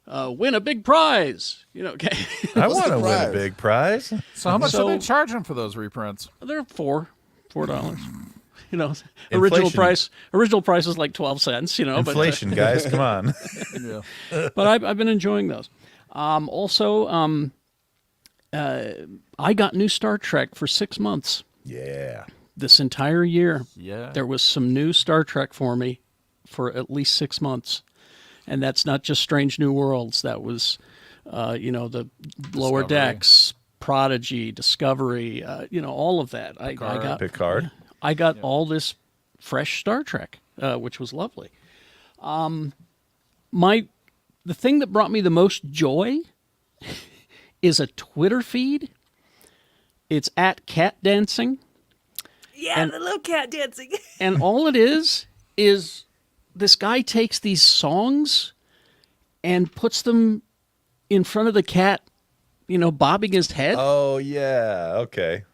win a big prize. Okay. I want to the win a prize? big prize. So how much So- are they charging for those reprints? They're $4. Inflation. Original price is like 12 cents. Inflation, guys, come on. But I've been enjoying those. Also, I got new Star Trek for 6 months. Yeah. This entire year, Yeah. there was some new Star Trek for me for at least 6 months. And that's not just Strange New Worlds. That was, the Lower Discovery. Decks, Prodigy, Discovery, all of that. I got Picard. I got all this fresh Star Trek, which was lovely. The thing that brought me the most joy is a Twitter feed. It's at Cat Dancing. Yeah, the little cat dancing. And all it is this guy takes these songs and puts them in front of the cat, bobbing his head. Oh, yeah. Okay.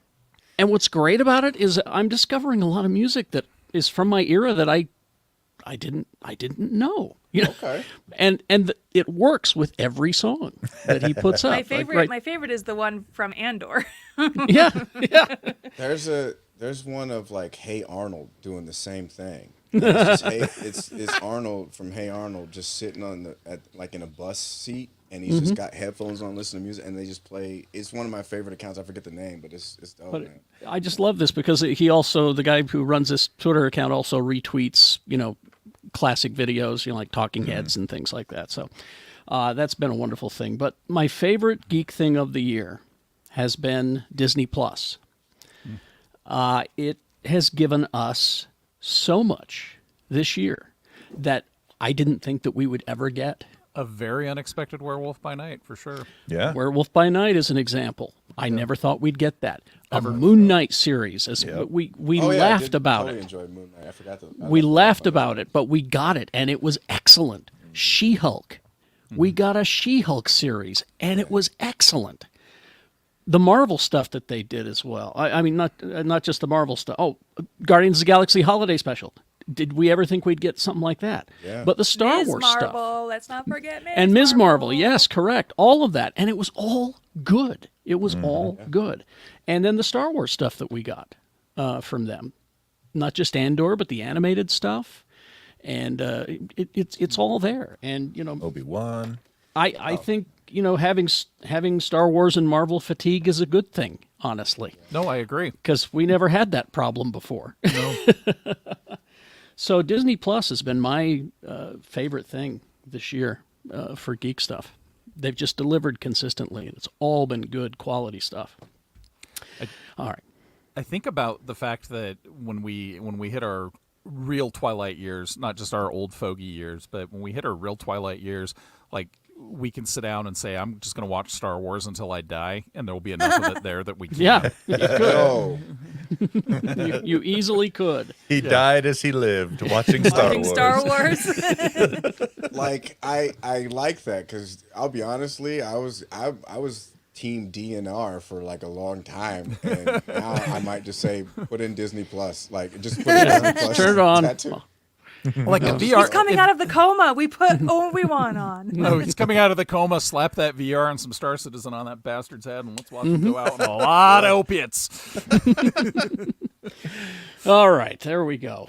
And what's great about it is I'm discovering a lot of music that is from my era that I didn't know. Okay. And it works with every song that he puts up. My favorite is the one from Andor. Yeah. There's one of like Hey Arnold doing the same thing. It's Arnold from Hey Arnold just sitting in a bus seat, and he's just got headphones on, listening to music, and they just play. It's one of my favorite accounts. I forget the name, but it's dope, But man. I just love this because the guy who runs this Twitter account also retweets, classic videos, like Talking Heads and things like that. So that's been a wonderful thing. But my favorite geek thing of the year has been Disney Plus. It has given us so much this year that I didn't think that we would ever get. A very unexpected Werewolf by Night, for sure. Yeah. Werewolf by Night is an example. I never thought we'd get that. A Moon Knight series. We Oh, yeah, I laughed did about totally it. enjoyed Moon Knight. I forgot to. We laughed about it, but we got it, and it was excellent. She-Hulk. We got a She-Hulk series, and it was excellent. the Marvel stuff that they did as well. I mean, not just the Marvel stuff. Oh, Guardians of the Galaxy Holiday Special. Did we ever think we'd get something like that? Yeah. But the Star Ms. Wars Marvel, stuff. let's not forget Ms. And Ms. Marvel, yes, correct. All of that. And it was all good. It was all good. And then the Star Wars stuff that we got from them. Not just Andor, but the animated stuff. And it's all there. And, you know, Obi-Wan. I think, you know, having Star Wars and Marvel fatigue is a good thing, honestly. No, I agree. Because we never had that problem before. No. So Disney Plus has been my favorite thing this year for geek stuff. They've just delivered consistently, and it's all been good quality stuff. All right. I think about the fact that when we hit our real Twilight years, not just our old fogey years, but when we hit our real Twilight years, like we can sit down and say, I'm just going to watch Star Wars until I die, and there will be enough of it there that we can. Yeah, you could. Oh, You easily could. He died as he lived, watching Star Watching Wars. Star Wars. like I like that because I'll be honestly, I was team DNR for like a long time, and now I might just say put in Disney Plus, like just put in Disney Plus. Turn it on. Tattoo. Like a VR. He's coming out of the coma. We put Obi-Wan on. No, he's coming out of the coma. Slap that VR and some Star Citizen on that bastard's head, and let's watch him go out on a lot of opiates. All right, there we go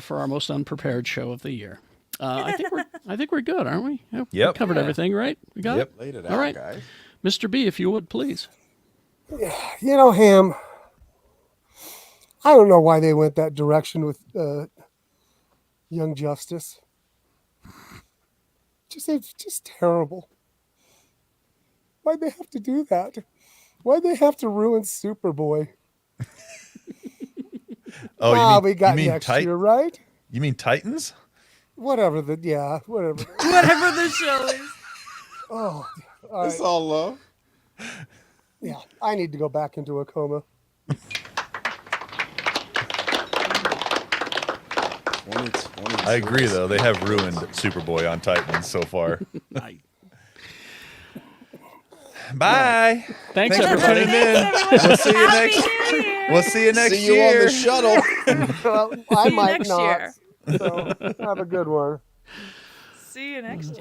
for our most unprepared show of the year. I think we're good, aren't we? Yeah, Yep. We covered everything, right? We got it. Laid it All out, right. guys. Mr. B, if you would, please. You know, Ham, I don't know why they went that direction with Young Justice. It's just terrible. Why'd they have to do that? Why'd they have to ruin Superboy? Oh, We got you mean next year, right? You mean Titans? Whatever. Whatever the show is. Oh, all It's right. all love. Yeah, I need to go back into a coma. 2020. I agree, though. They have ruined Superboy on Titans so far. Bye. Thanks, Thanks for everybody. tuning in. We'll see you Happy next. New Year. We'll see you next See you year. on the shuttle. Well, I See you might next not. year. So have a good one. See you next year.